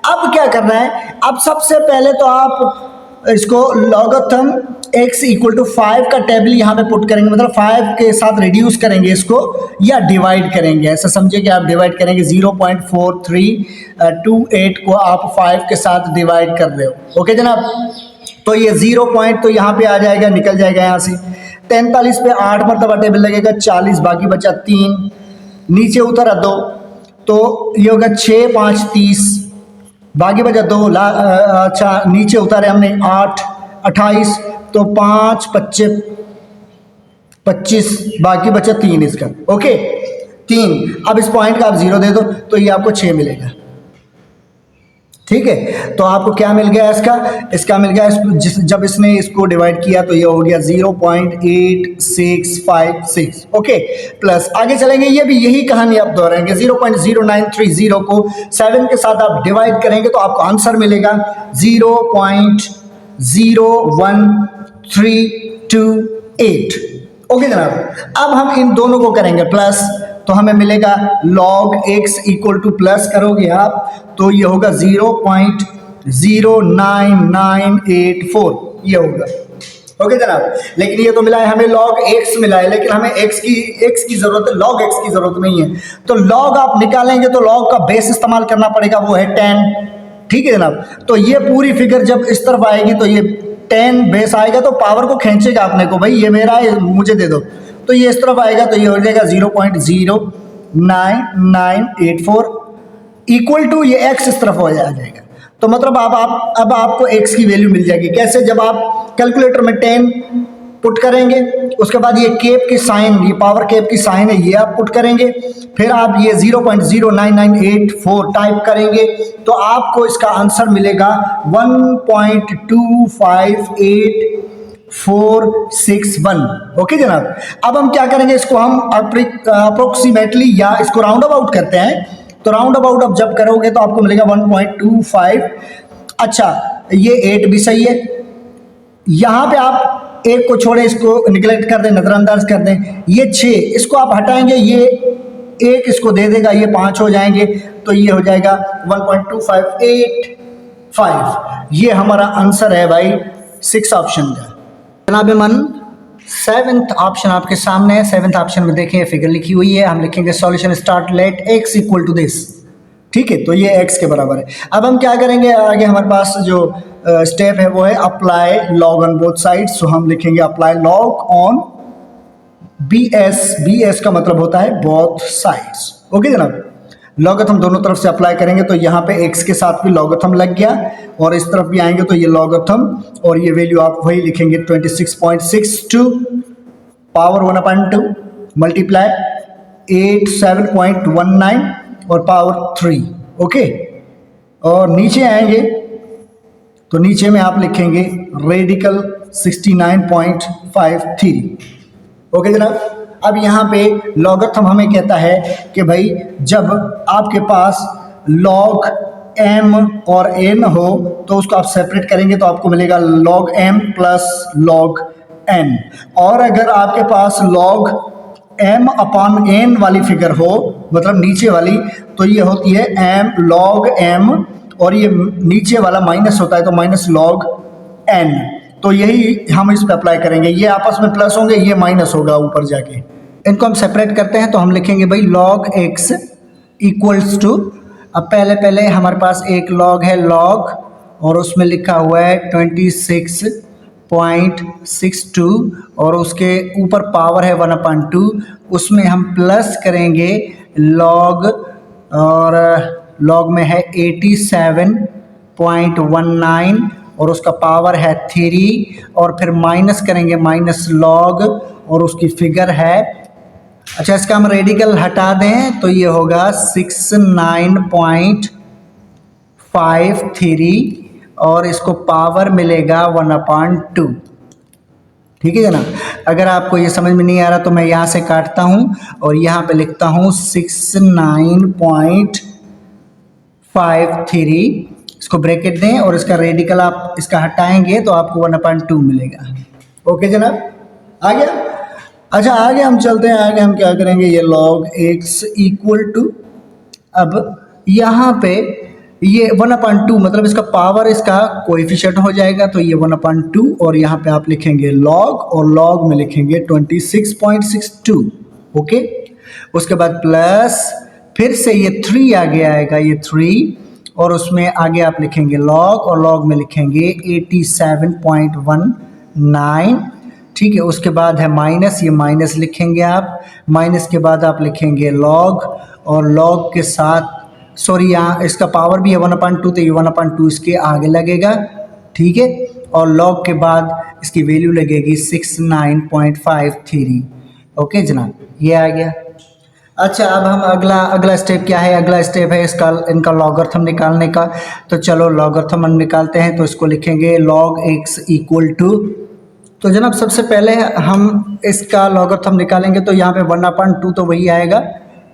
अब क्या करना है, अब सबसे पहले तो आप इसको लॉगरिथम x इक्वल टू 5 का टेबल यहाँ पे पुट करेंगे, मतलब 5 के साथ रिड्यूस करेंगे इसको या डिवाइड करेंगे, ऐसा समझिए कि आप डिवाइड करेंगे। 0.4328 को आप 5 के साथ डिवाइड कर रहे हो। ओके जनाब, तो ये 0 पॉइंट तो यहाँ पे आ जाएगा, निकल जाएगा यहाँ से। 43 पे 8 मरतबा टेबल लगेगा, 40 बाकी बचा 3, नीचे उतरा 2 तो ये होगा 6 5 30, बाकी बचा 2, अच्छा नीचे उतारे हमने 8 28 तो 5 25 25 बाकी बचा 3 इसका। ओके 3, अब इस पॉइंट का आप 0 दे दो तो ये आपको 6 मिलेगा, ठीक है। तो आपको क्या मिल गया इसका मिल गया, जब इसने इसको डिवाइड किया तो ये हो गया 0.8656। ओके, प्लस आगे चलेंगे, ये भी यही कहानी आप दोहराएंगे। 0.0930 को 7 के साथ आप डिवाइड करेंगे तो आपको आंसर मिलेगा 0.01328। ओके जनाब, अब हम इन दोनों को करेंगे प्लस, तो हमें मिलेगा log x equal to, plus करोगे आप तो ये होगा 0.09984 ये होगा। ओके जनाब, लेकिन ये तो मिला है हमें log x मिला है, लेकिन हमें x की जरूरत है, log x की जरूरत नहीं है। तो log आप निकालेंगे तो log का बेस इस्तेमाल करना पड़ेगा, वो है 10, ठीक है जनाब। तो ये पूरी फिगर जब इस तरफ आएगी तो ये 10 बेस आएगा तो पावर को खींचेगा अपने को, भाई ये मेरा है मुझे दे दो, तो ये इस तरफ आएगा तो ये हो जाएगा 0.09984 इक्वल टू ये x इस तरफ हो जाएगा। तो मतलब अब आपको x की वैल्यू मिल जाएगी। कैसे, जब आप कैलकुलेटर में 10 पुट करेंगे, उसके बाद ये केप की साइन, ये पावर केप की साइन है, ये आप पुट करेंगे, फिर आप ये 0.09984 टाइप करेंगे तो आपको इसका आंसर मिलेगा 1.258461। ओके जनाब, अब हम क्या करेंगे, इसको हम अप्रोक्सीमेटली या इसको राउंड अबाउट करते हैं। तो राउंड अबाउट अब जब करोगे तो आपको मिलेगा 1.25। अच्छा ये 8 भी सही है, यहाँ पे आप एक को छोड़े, इसको निगलेक्ट कर दें, नजरअंदाज कर दें। ये 6 इसको आप हटाएंगे, ये 1 इसको दे देगा, ये 5 हो जाएंगे, तो ये हो जाएगा 1.2585। ये हमारा आंसर है भाई 6 ऑप्शन का। जनाब मन 7th ऑप्शन आपके सामने है। 7th ऑप्शन में देखें फिगर लिखी हुई है, हम लिखेंगे solution start let x equal to this, ठीक है। तो ये x के बराबर है। अब हम क्या करेंगे, आगे हमारे पास जो स्टेप है वो है apply log on both sides. तो हम लिखेंगे अप्लाई लॉग ऑन BS का मतलब होता है बोथ साइड्स। ओके जनाब, लॉगरिथम दोनों तरफ से अप्लाई करेंगे तो यहाँ पे x के साथ भी लॉगरिथम लग गया, और इस तरफ भी आएंगे तो ये लॉगरिथम, और ये वैल्यू आप वही लिखेंगे 26.62 पावर 1/2 मल्टीप्लाई 87.19 और पावर 3। ओके, और नीचे आएंगे तो नीचे में आप लिखेंगे रेडिकल 69.53। ओके जनाब। अब यहाँ पे लॉगरिथम हमें कहता है कि भाई जब आपके पास लॉग m और n हो तो उसको आप सेपरेट करेंगे तो आपको मिलेगा log m plus log n। और अगर आपके पास log m अपॉन n वाली फिगर हो, मतलब नीचे वाली, तो ये होती है m log m, और ये नीचे वाला माइनस होता है तो माइनस log n। तो यही हम इस पे अप्लाई करेंगे, ये आपस में प्लस होंगे, ये माइनस होगा ऊपर जाके। इनको हम सेपरेट करते हैं तो हम लिखेंगे भाई log x इक्वल्स टू, अब पहले हमारे पास एक log है log, और उसमें लिखा हुआ है 26.62, और उसके ऊपर पावर है 1/2, उसमें हम प्लस करेंगे log, और log में है 87.19 और उसका पावर है 3, और फिर माइनस करेंगे माइनस log, और उसकी फिगर है, अच्छा इसका हम रेडिकल हटा दें तो ये होगा 69.53, और इसको पावर मिलेगा 1/2। ठीक है जनाब। अगर आपको ये समझ में नहीं आ रहा तो मैं यहाँ से काटता हूँ और यहाँ पे लिखता हूँ 69.53, इसको ब्रैकेट दें और इसका रेडिकल आप इसका हटाएंगे तो आपको 1/2 मिलेगा। ओके जनाब, आ गया। अच्छा आगे हम चलते हैं, आगे हम क्या करेंगे, ये log x इक्वल टू, अब यहाँ पे ये 1/2 मतलब इसका पावर इसका कोएफिशिएंट हो जाएगा, तो ये 1/2, और यहाँ पे आप लिखेंगे log, और log में लिखेंगे 26.62। ओके, उसके बाद प्लस, फिर से ये 3 आगे आएगा, ये 3, और उसमें आगे आप लिखेंगे log, और log में लिखेंगे 87.19। ठीक है, उसके बाद है माइनस, ये माइनस लिखेंगे आप, माइनस के बाद आप लिखेंगे log, और log के साथ सॉरी यहाँ इसका पावर भी है 1/2, तो ये 1/2 इसके आगे लगेगा। ठीक है, और log के बाद इसकी वैल्यू लगेगी 69.53। ओके जनाब, ये आ गया। अच्छा अब हम अगला स्टेप क्या है, अगला स्टेप है इनका लॉगरिथम निकालने का। तो चलो लॉगरिथम हम निकालते हैं, तो इसको लिखेंगे log x इक्वल टू, तो जनाब सबसे पहले हम इसका लॉगरिथम निकालेंगे तो यहाँ पे 1/2 तो वही आएगा,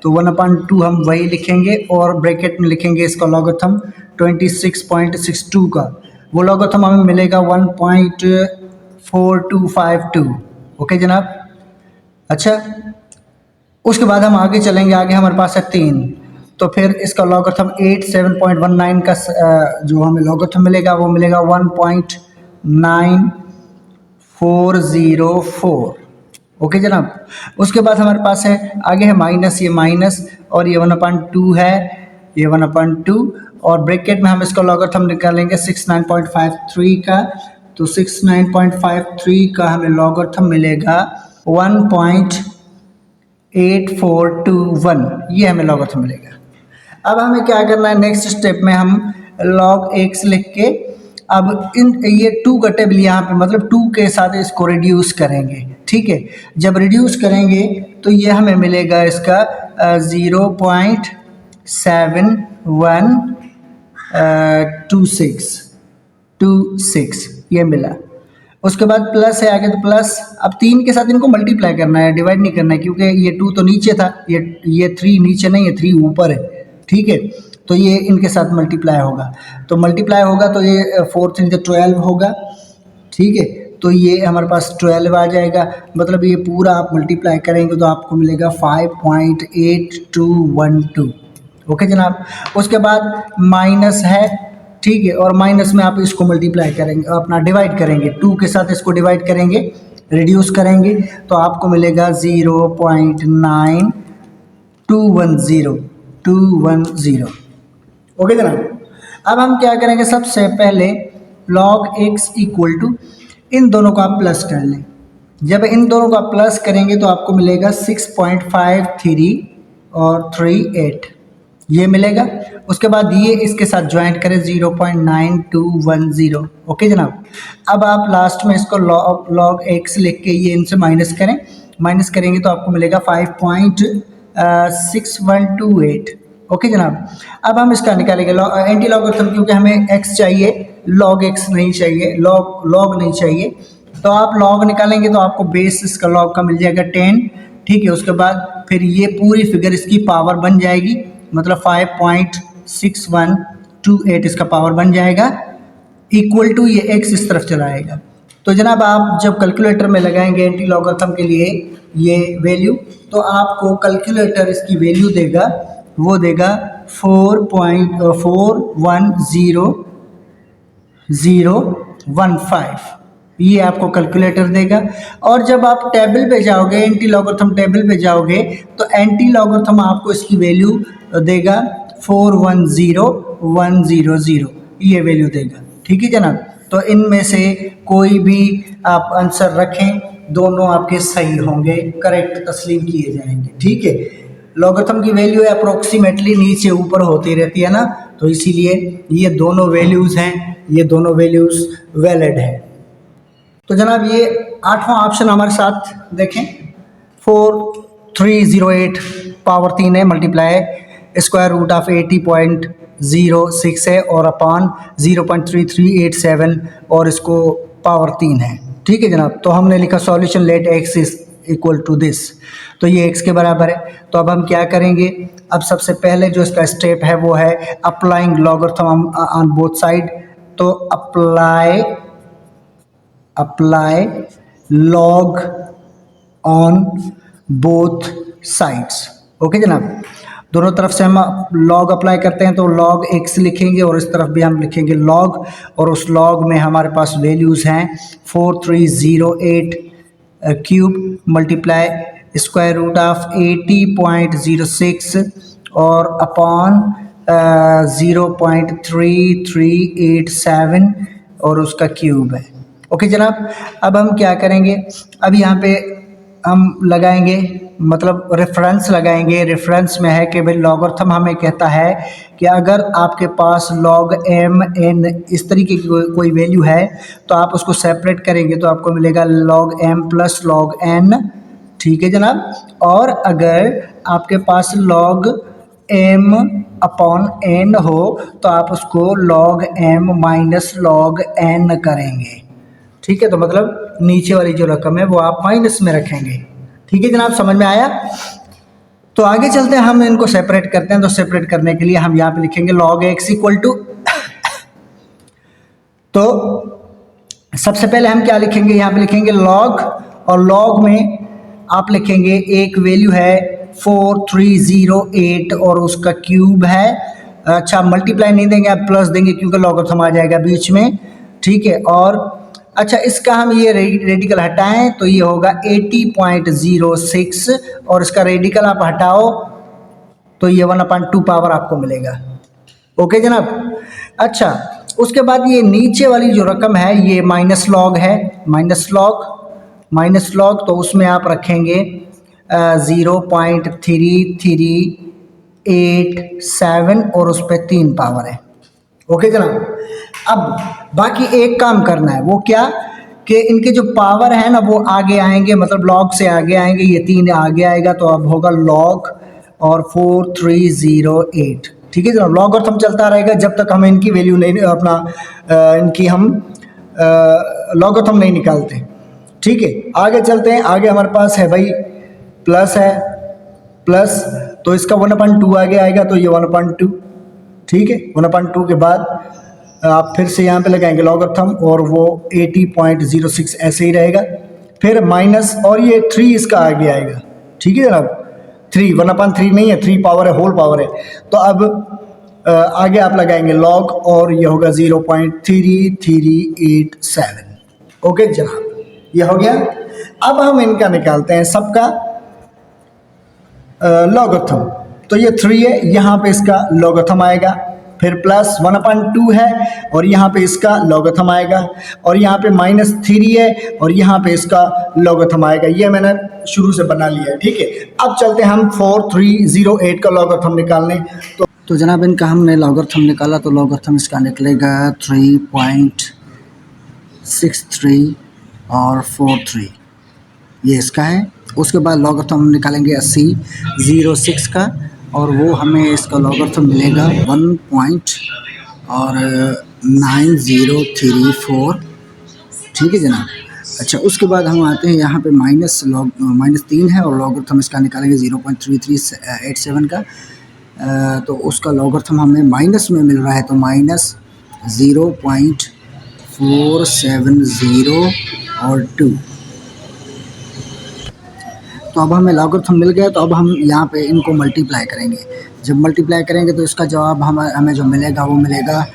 तो 1/2 हम वही लिखेंगे, और ब्रैकेट में लिखेंगे इसका लॉगरिथम 26.62 का, वो लॉगरिथम हमें मिलेगा 1.4252। ओके जनाब। अच्छा उसके बाद हम आगे चलेंगे, आगे हमारे पास है 3, तो फिर इसका लॉगरिथम 87.19 का जो हमें लॉगरिथम मिलेगा वो मिलेगा 1.9404। ओके जनाब। उसके बाद हमारे पास है आगे है माइनस, ये माइनस, और ये 1/2 है, ये 1/2, और ब्रैकेट में हम इसका लॉगरिथम निकालेंगे 69.53 का, तो 69.53 का हमें लॉगरिथम मिलेगा 1.8421, ये हमें लॉगरिथम मिलेगा। अब हमें क्या करना है, नेक्स्ट स्टेप में हम log x लिख के, अब ये 2 का टेबल यहाँ पे मतलब 2 के साथ इसको रिड्यूस करेंगे। ठीक है, जब रिड्यूस करेंगे तो ये हमें मिलेगा इसका 0.7126 ये मिला। उसके बाद प्लस है आगे, तो प्लस, अब 3 के साथ इनको मल्टीप्लाई करना है, डिवाइड नहीं करना है, क्योंकि ये 2 तो नीचे था, ये 3 नीचे नहीं है, 3 ऊपर है। ठीक है, तो ये इनके साथ मल्टीप्लाई होगा, तो मल्टीप्लाई होगा तो ये 4 3 12 होगा। ठीक है, तो ये हमारे पास 12 आ जाएगा, मतलब ये पूरा आप मल्टीप्लाई करेंगे तो आपको मिलेगा 5.8212। ओके जनाब। उसके बाद माइनस है, ठीक है, और माइनस में आप इसको मल्टीप्लाई करेंगे, अपना डिवाइड करेंगे, 2 के साथ इसको डिवाइड करेंगे, रिड्यूस करेंगे, तो आपको मिलेगा 0.9210। ओके जनाब। अब हम क्या करेंगे, सबसे पहले log x इक्वल टू, इन दोनों को आप प्लस कर लें, जब इन दोनों को आप प्लस करेंगे तो आपको मिलेगा 6.53 और 38 ये मिलेगा। उसके बाद ये इसके साथ ज्वाइंट करें 0.9210। ओके जनाब। अब आप लास्ट में इसको log x लिख के ये इनसे माइनस करें, माइनस करेंगे तो आपको मिलेगा 5.6128। ओके जनाब, अब हम इसका निकालेंगे एंटी लॉगरिथम, क्योंकि हमें x चाहिए, log x नहीं चाहिए, log नहीं चाहिए। तो आप log निकालेंगे तो आपको बेस इसका log का मिल जाएगा 10, ठीक है। उसके बाद फिर ये पूरी फिगर इसकी पावर बन जाएगी, मतलब 5.6128 इसका पावर बन जाएगा, इक्वल टू ये x इस तरफ चला आएगा। तो जनाब आप जब कैलकुलेटर में लगाएंगे एंटी लॉगरिथम के लिए ये वैल्यू, तो आपको कैलकुलेटर इसकी वैल्यू देगा, वो देगा 4.410015, ये आपको कैलकुलेटर देगा। और जब आप टेबल पे जाओगे, एंटी लॉगरिथम टेबल पे जाओगे, तो एंटी लॉगरिथम आपको इसकी वैल्यू देगा 410100, ये वैल्यू देगा, ठीक है जनाब। तो इनमें से कोई भी आप आंसर रखें, दोनों आपके सही होंगे, करेक्ट तस्लीम किए जाएंगे, ठीक है। लॉगरिथम की वैल्यू अप्रोक्सीमेटली नीचे ऊपर होती रहती है ना, तो इसीलिए ये दोनों वैल्यूज़ हैं, ये दोनों वैल्यूज़ वैलिड हैं। तो जनाब ये 8वां ऑप्शन हमारे साथ देखें, 4308 पावर 3 है, मल्टीप्लाई स्क्वायर रूट ऑफ 80.06 है और अपॉन 0.3387 और इसको पावर 3 है, ठीक है जनाब। तो हमने लिखा solution let x is equal to this, तो ये x के बराबर है। तो अब हम क्या करेंगे, अब सबसे पहले जो इसका स्टेप है वो है applying logarithm on both side. तो apply log on both sides, okay जनाब। दोनों तरफ से हम लॉग अप्लाई करते हैं, तो लॉग x लिखेंगे और इस तरफ भी हम लिखेंगे लॉग, और उस लॉग में हमारे पास वैल्यूज़ हैं 4308 cube multiply square root of 80.06 और अपॉन 0.3387 और उसका क्यूब है, ओके जनाब। अब हम क्या करेंगे, अब यहाँ पे हम लगाएंगे, मतलब रेफरेंस लगाएंगे। रेफरेंस में है कि भाई लॉगरिथम हमें कहता है कि अगर आपके पास log m n इस तरीके की कोई वैल्यू है, तो आप उसको सेपरेट करेंगे तो आपको मिलेगा log m plus log n, ठीक है जनाब। और अगर आपके पास log m अपॉन n हो तो आप उसको log m minus log n करेंगे, ठीक है। तो मतलब नीचे वाली जो रकम है वो आप माइनस में रखेंगे, ठीक है जनाब, समझ में आया। तो आगे चलते हैं, हम इनको सेपरेट करते हैं। तो सेपरेट करने के लिए हम यहाँ पे लिखेंगे log x इक्वल टू तो सबसे पहले हम क्या लिखेंगे, यहाँ पे लिखेंगे log, और log में आप लिखेंगे एक वैल्यू है 4308 और उसका क्यूब है। अच्छा, मल्टीप्लाई नहीं देंगे, आप प्लस देंगे क्योंकि लॉगरिथम आ जाएगा बीच में, ठीक है। और अच्छा, इसका हम ये रेडिकल हटाएं तो ये होगा 80.06 और इसका रेडिकल आप हटाओ तो ये 1/2 पावर आपको मिलेगा, ओके जनाब। अच्छा, उसके बाद ये नीचे वाली जो रकम है ये माइनस लॉग है, माइनस लॉग, तो उसमें आप रखेंगे 0.3387 और उस पर 3 पावर है, ओके जनाब। अब बाकी एक काम करना है, वो क्या कि इनके जो पावर है ना वो आगे आएंगे, मतलब लॉग से आगे आएंगे, ये 3 आगे आएगा तो अब होगा लॉग और 4308, ठीक है जनाब। लॉगरिथम चलता रहेगा जब तक हम इनकी वैल्यू नहीं इनकी हम लॉगरिथम नहीं निकालते, ठीक है। आगे चलते हैं, आगे हमारे पास है भाई प्लस है, प्लस तो इसका 1/2 आगे आएगा तो ये 1/2, ठीक है। 1/2 के बाद आप फिर से यहाँ पे लगाएंगे लॉगरिथम और वो 80.06 ऐसे ही रहेगा, फिर माइनस और ये 3 इसका आगे आएगा, ठीक है जनाब। 3 1/3 नहीं है, 3 पावर है, होल पावर है। तो अब आगे आप लगाएंगे लॉग और ये होगा 0.3387, ओके जनाब, ये हो गया। अब हम इनका निकालते हैं सबका लॉगरिथम। तो ये 3 है, यहाँ पे इसका लॉगरिथम आएगा, फिर प्लस 1/2 है और यहाँ पे इसका लॉगरिथम आएगा, और यहाँ पे -3 है और यहाँ पे इसका लॉगरिथम आएगा। ये मैंने शुरू से बना लिया है, ठीक है। अब चलते हैं हम 4308 का लॉगरिथम निकालने। तो जनाब इनका हमने लॉगरिथम निकाला, तो लॉगरिथम इसका निकलेगा 3.63 और 43, ये इसका है। उसके बाद लॉगरिथम निकालेंगे 80.06 का, और वो हमें इसका लॉगरिथम मिलेगा 1.9034। ठीक है जनाब। अच्छा, उसके बाद हम आते हैं यहाँ पे -3 है और लॉगरिथम इसका निकालेंगे 0.3387 का। तो उसका लॉगरिथम हमें माइनस में मिल रहा है, तो -0.470 और 2। तो अब हमें लॉगरिथम मिल गया, तो अब हम यहाँ पे इनको मल्टीप्लाई करेंगे। जब मल्टीप्लाई करेंगे तो इसका जवाब हमें जो मिलेगा वो मिलेगा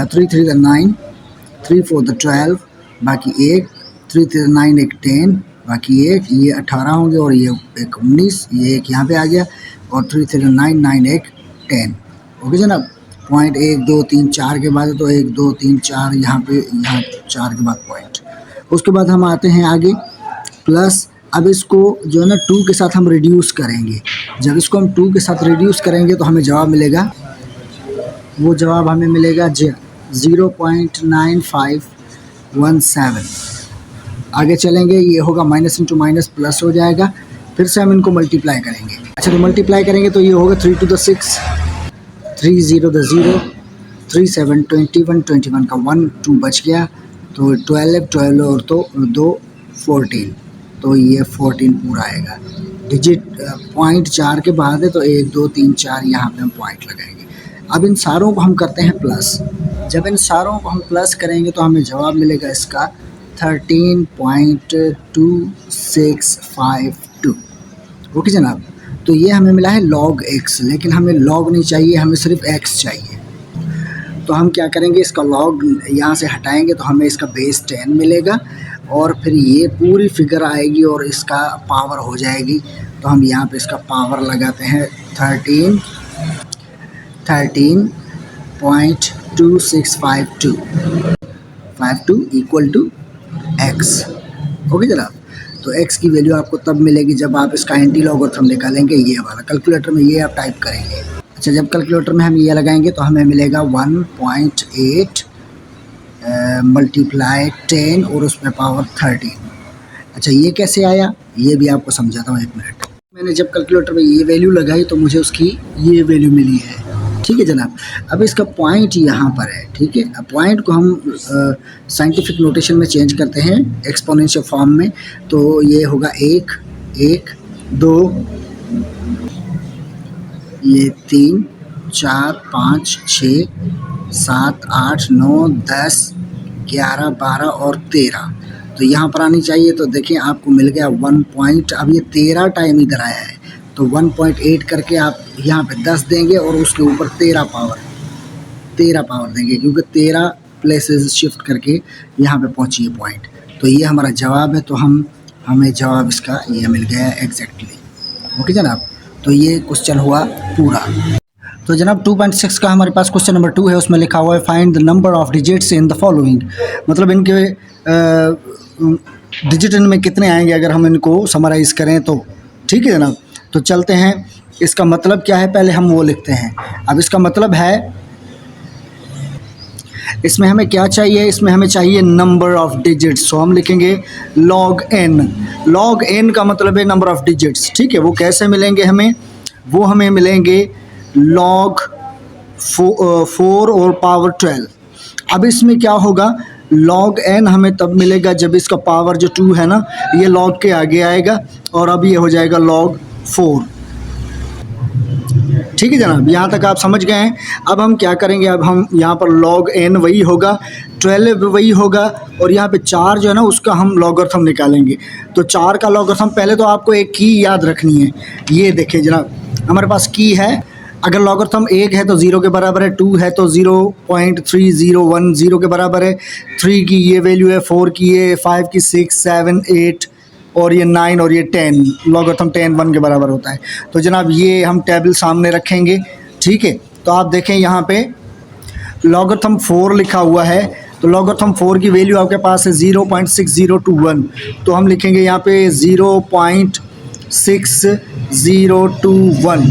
3 3 9, 3 4 12, बाकी 1, 3 3 9 1 10, बाकी 1, ये 18 होंगे और ये 19, ये एक यहाँ पे आ गया, और 3 3 9 9 1 10। ओके जनाब। पॉइंट 1 2 3 4 के बाद, तो 1 2 3 4 यहाँ पे, यहाँ 4 के बाद पॉइंट। उसके बाद हम आते हैं आगे प्लस। अब इसको जो है ना 2 के साथ हम रिड्यूस करेंगे। जब इसको हम 2 के साथ रिड्यूस करेंगे तो हमें जवाब मिलेगा, वो जवाब हमें मिलेगा 0.9517। आगे चलेंगे, ये होगा माइनस इंटू माइनस प्लस हो जाएगा। फिर से हम इनको मल्टीप्लाई करेंगे। अच्छा, तो मल्टीप्लाई करेंगे तो ये होगा 3 to the 6, 3 0 the 0, 3 7 21, 21 का 1 2 बच गया, तो 12 और तो 2 14, तो ये 14 पूरा आएगा। डिजिट पॉइंट 4 के बाद है, तो 1 2 3 4 यहाँ पे हम पॉइंट लगाएंगे। अब इन सारों को हम करते हैं प्लस। जब इन सारों को हम प्लस करेंगे तो हमें जवाब मिलेगा इसका 13.2652। ओके जनाब। तो ये हमें मिला है log x, लेकिन हमें log नहीं चाहिए, हमें सिर्फ x चाहिए। तो हम क्या करेंगे, इसका log यहाँ से हटाएंगे तो हमें इसका बेस 10 मिलेगा, और फिर ये पूरी फिगर आएगी और इसका पावर हो जाएगी। तो हम यहाँ पे इसका पावर लगाते हैं 13.2652 इक्वल टू x। ओके जनाब। तो x की वैल्यू आपको तब मिलेगी जब आप इसका एंटी लॉगरिथम निकालेंगे, ये वाला। कैलकुलेटर में ये आप टाइप करेंगे। अच्छा, जब कैलकुलेटर में हम ये लगाएंगे तो हमें मिलेगा 1.8 मल्टीप्लाई 10 और उसमें पावर 13। अच्छा, ये कैसे आया ये भी आपको समझाता हूँ, 1 मिनट। मैंने जब कैलकुलेटर में ये वैल्यू लगाई तो मुझे उसकी ये वैल्यू मिली है। ठीक है जनाब। अब इसका पॉइंट यहाँ पर है। ठीक है, अब पॉइंट को हम साइंटिफिक नोटेशन में चेंज करते हैं एक्सपोनेंशियल फॉर्म में। तो ये होगा 1 1 2, ये 3 4 5 6 7 8 9 10 11 12 और 13। तो यहाँ पर आनी चाहिए। तो देखिए आपको मिल गया 1 पॉइंट। अब ये 13 टाइम इधर आया है, तो 1.8 करके आप यहाँ पे 10 देंगे और उसके ऊपर 13 पावर देंगे, क्योंकि 13 प्लेसेस शिफ्ट करके यहाँ पे पहुँची है पॉइंट। तो ये हमारा जवाब है। तो हमें जवाब इसका ये मिल गया एग्जैक्टली। ओके जनाब। तो ये क्वेश्चन हुआ पूरा। तो जनाब 2.6 का हमारे पास क्वेश्चन नंबर 2 है, उसमें लिखा हुआ है find the number of digits in the following. मतलब इनके डिजिट इनमें कितने आएंगे अगर हम इनको समराइज़ करें तो। ठीक है जनाब। तो चलते हैं, इसका मतलब क्या है पहले हम वो लिखते हैं। अब इसका मतलब है, इसमें हमें क्या चाहिए, इसमें हमें चाहिए नंबर ऑफ डिजिट्स। तो हम लिखेंगे log n। log n का मतलब है नंबर ऑफ डिजिट्स। ठीक है, वो कैसे मिलेंगे हमें, वो हमें मिलेंगे log 4 और पावर 12। अब इसमें क्या होगा, log n हमें तब मिलेगा जब इसका पावर जो 2 है ना, ये log के आगे आएगा, और अब ये हो जाएगा log 4। ठीक है जनाब, यहाँ तक आप समझ गए हैं। अब हम क्या करेंगे, अब हम यहाँ पर log n वही होगा, 12 वही होगा, और यहाँ पे 4 जो है ना उसका हम लॉगरिथम निकालेंगे। तो 4 का लॉगरिथम, पहले तो आपको एक की याद रखनी है। ये देखिए जनाब, हमारे पास की है, अगर लॉगरिथम 1 है तो 0 के बराबर है, 2 है तो 0.3010 के बराबर है, 3 की ये वैल्यू है, 4 की ये, 5 की 6 7 8 और ये 9 और ये 10, लॉगरिथम 10 1 के बराबर होता है। तो जनाब ये हम टेबल सामने रखेंगे। ठीक है, तो आप देखें यहाँ पे लॉगरिथम 4 लिखा हुआ है, तो लॉगरिथम 4 की वैल्यू आपके पास है 0.6021। तो हम लिखेंगे यहाँ पे 0.6021।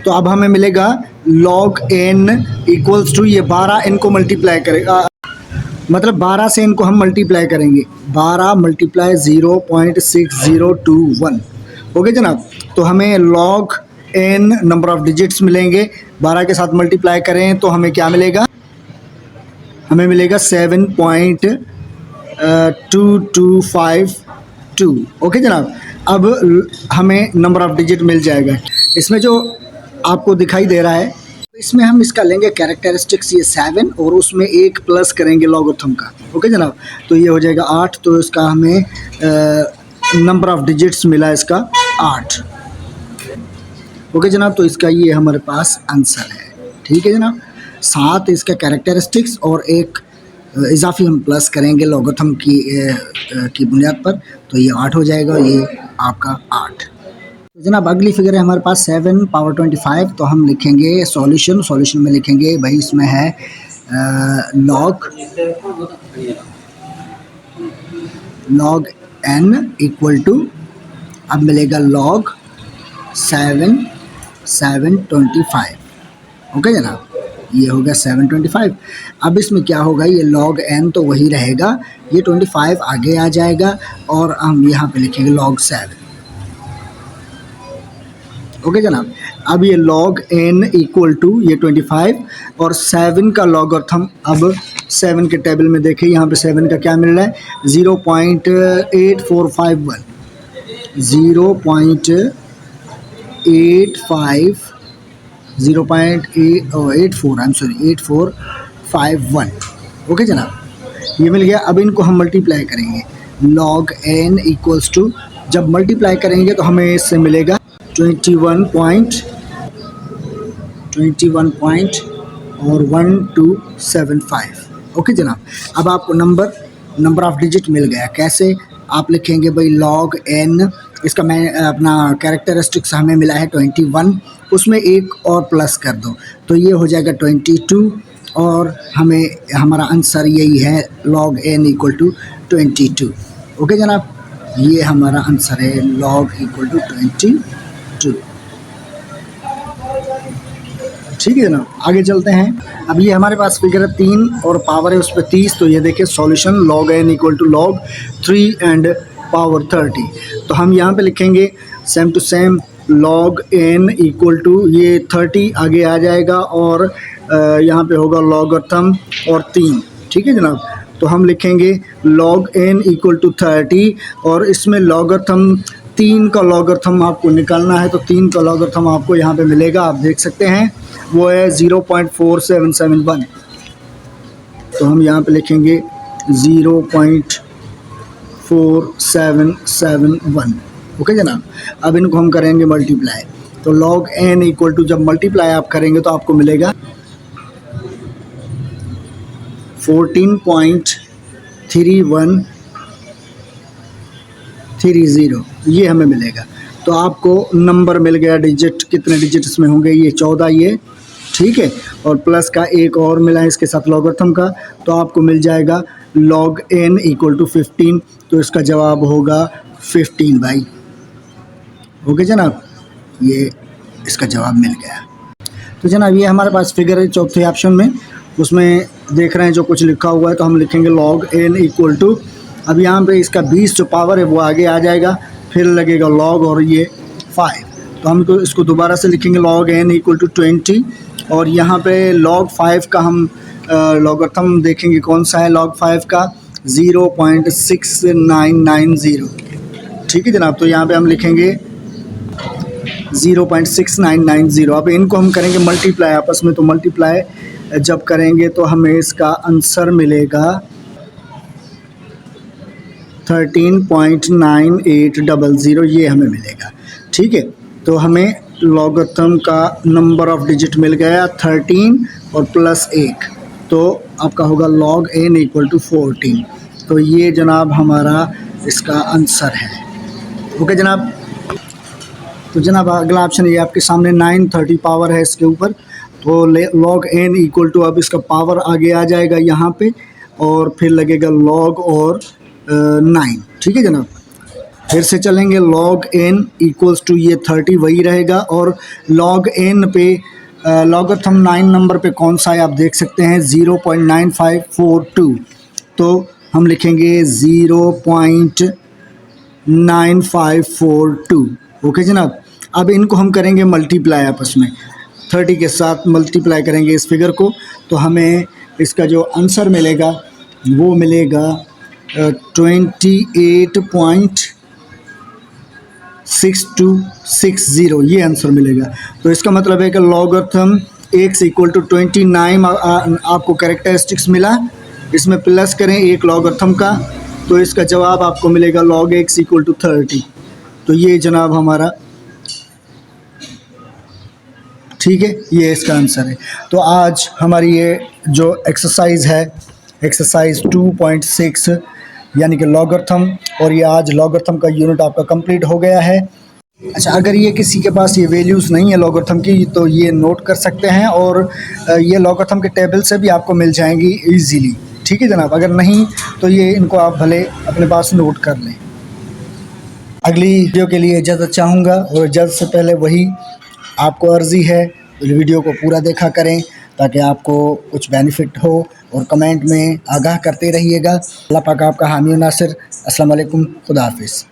तो अब हमें मिलेगा log n इक्वल्स टू, ये 12 इनको मल्टीप्लाई करेगा, मतलब 12 से इनको हम मल्टीप्लाई करेंगे, 12 × 0.6021। ओके जनाब। तो हमें log n number of digits मिलेंगे। 12 के साथ मल्टीप्लाई करें तो हमें क्या मिलेगा, हमें मिलेगा 7.2252। ओके जनाब, अब हमें नंबर ऑफ डिजिट मिल जाएगा। इसमें जो आपको दिखाई दे रहा है, इसमें हम इसका लेंगे कैरेक्टरिस्टिक्स ये 7 और उसमें एक प्लस करेंगे लॉगरिथम का। ओके जनाब, तो ये हो जाएगा 8, तो इसका हमें नंबर ऑफ डिजिट्स मिला इसका 8। ओके जनाब, तो इसका ये हमारे पास आंसर है। ठीक है जनाब, 7 इसका कैरेक्टरिस्टिक्स और एक इजाफी हम प्लस करेंगे लॉगरिथम की बुनियाद पर, तो ये 8 हो जाएगा, ये आपका 8। तो जनाब अगली फिगर है हमारे पास 7 पावर 25। तो हम लिखेंगे सॉल्यूशन में लिखेंगे भाई, इसमें है log n इक्वल टू, अब मिलेगा log 725। ओके जनाब, ये हो गया 725। अब इसमें क्या होगा, ये log n तो वही रहेगा, ये 25 आगे आ जाएगा और हम यहाँ पे लिखेंगे log 7। ओके जनाब, अब ये log n इक्वल टू ये 25 और 7 का लॉगरिथम, अब 7 के टेबल में देखें, यहाँ पे 7 का क्या मिल रहा है, 0.8451, 8451। ओके जनाब, ये मिल गया। अब इनको हम मल्टीप्लाई करेंगे, log n इक्वल्स टू, जब मल्टीप्लाई करेंगे तो हमें इससे मिलेगा 21 और 1275। ओके जनाब, अब आपको नंबर ऑफ डिजिट मिल गया। कैसे आप लिखेंगे भाई, log n, इसका मैं अपना कैरेक्टरिस्टिक्स हमें मिला है 21, उसमें एक और प्लस कर दो तो ये हो जाएगा 22 और हमें हमारा आंसर यही है, log n equal to 22। Okay जनाब, ये हमारा आंसर है, log इक्वल टू 22। ठीक है जनाब, आगे चलते हैं। अब ये हमारे पास फिगर है 3 और पावर है उस पर 30। तो ये देखिए solution, log n equal to log 3 and power 30। तो हम यहाँ पे लिखेंगे same to same, log n equal to ये 30 आगे आ जाएगा और यहाँ पे होगा लॉगरिथम और 3। ठीक है जनाब, तो हम लिखेंगे log n इक्वल टू 30 और इसमें लॉगरिथम 3 का लॉगरिथम आपको निकालना है, तो 3 का लॉगरिथम आपको यहाँ पे मिलेगा, आप देख सकते हैं, वो है 0.4771। तो हम यहाँ पे लिखेंगे 0.4771। ओके जनाब, अब इनको हम करेंगे मल्टीप्लाई। तो log n इक्वल टू, जब मल्टीप्लाई आप करेंगे तो आपको मिलेगा 14.3130, ये हमें मिलेगा। तो आपको नंबर मिल गया, डिजिट कितने डिजिट इसमें होंगे, ये 14 ये, ठीक है, और प्लस का एक और मिला है इसके साथ लॉगरिथम का, तो आपको मिल जाएगा log n इक्वल टू 15। तो इसका जवाब होगा 15 भाई। ओके जनाब, ये इसका जवाब मिल गया। तो जनाब ये हमारे पास फिगर है चौथे ऑप्शन में, उसमें देख रहे हैं जो कुछ लिखा हुआ है, तो हम लिखेंगे log n इक्वल टू, अब यहाँ पे इसका 20 जो पावर है वो आगे आ जाएगा, फिर लगेगा log और ये 5। तो हम तो इसको दोबारा से लिखेंगे log n इक्वल टू 20 और यहाँ पे log 5 का हम लॉगरिथम देखेंगे कौन सा है, log 5 का 0.6990। ठीक है जनाब, तो यहाँ पे हम लिखेंगे 0.6990। अब इनको हम करेंगे मल्टीप्लाई आपस में, तो मल्टीप्लाई जब करेंगे तो हमें इसका आंसर मिलेगा 13.9800, ये हमें मिलेगा। ठीक है, तो हमें लॉगरिथम का नंबर ऑफ डिजिट मिल गया 13 और प्लस 1, तो आपका होगा log n इक्वल टू 14। तो ये जनाब हमारा इसका आंसर है। ओके जनाब, तो जनाब अगला ऑप्शन ये आपके सामने 930 पावर है इसके ऊपर, तो log n इक्वल टू, अब इसका पावर आगे आ जाएगा यहाँ पे और फिर लगेगा log और 9। ठीक है जनाब, फिर से चलेंगे, log n इक्वल्स टू ये 30 वही रहेगा और log n पे लॉगरिथम 9 नंबर पे कौन सा है आप देख सकते हैं, 0.9542। तो हम लिखेंगे 0.9542। ओके जनाब, अब इनको हम करेंगे मल्टीप्लाई आपस में, 30 के साथ मल्टीप्लाई करेंगे इस फिगर को, तो हमें इसका जो आंसर मिलेगा वो मिलेगा 28.6260, ये आंसर मिलेगा। तो इसका मतलब है कि लॉगरिथम x इक्वल टू 29 आपको कैरेक्टरिस्टिक्स मिला, इसमें प्लस करें एक लॉगरिथम का, तो इसका जवाब आपको मिलेगा log x इक्वल टू 30। तो ये जनाब हमारा ठीक है, ये इसका आंसर है। तो आज हमारी ये जो एक्सरसाइज है, एक्सरसाइज 2.6 यानी कि लॉगरिथम, और ये आज लॉगरिथम का यूनिट आपका कंप्लीट हो गया है। अच्छा, अगर ये किसी के पास ये वैल्यूज़ नहीं है लॉगरिथम की, तो ये नोट कर सकते हैं, और ये लॉगरिथम के टेबल से भी आपको मिल जाएंगी इजीली। ठीक है जनाब, अगर नहीं तो ये इनको आप भले अपने पास नोट कर लें। अगली वीडियो के लिए इजाज़त चाहूँगा, और इजाज़त से पहले वही आपको अर्ज़ी है, वीडियो को पूरा देखा करें ताकि आपको कुछ बेनिफिट हो, और कमेंट में आगाह करते रहिएगा। अल्लाह पाक आपका हामी और नासिर। अस्सलाम वालेकुम, खुदा हाफिज़।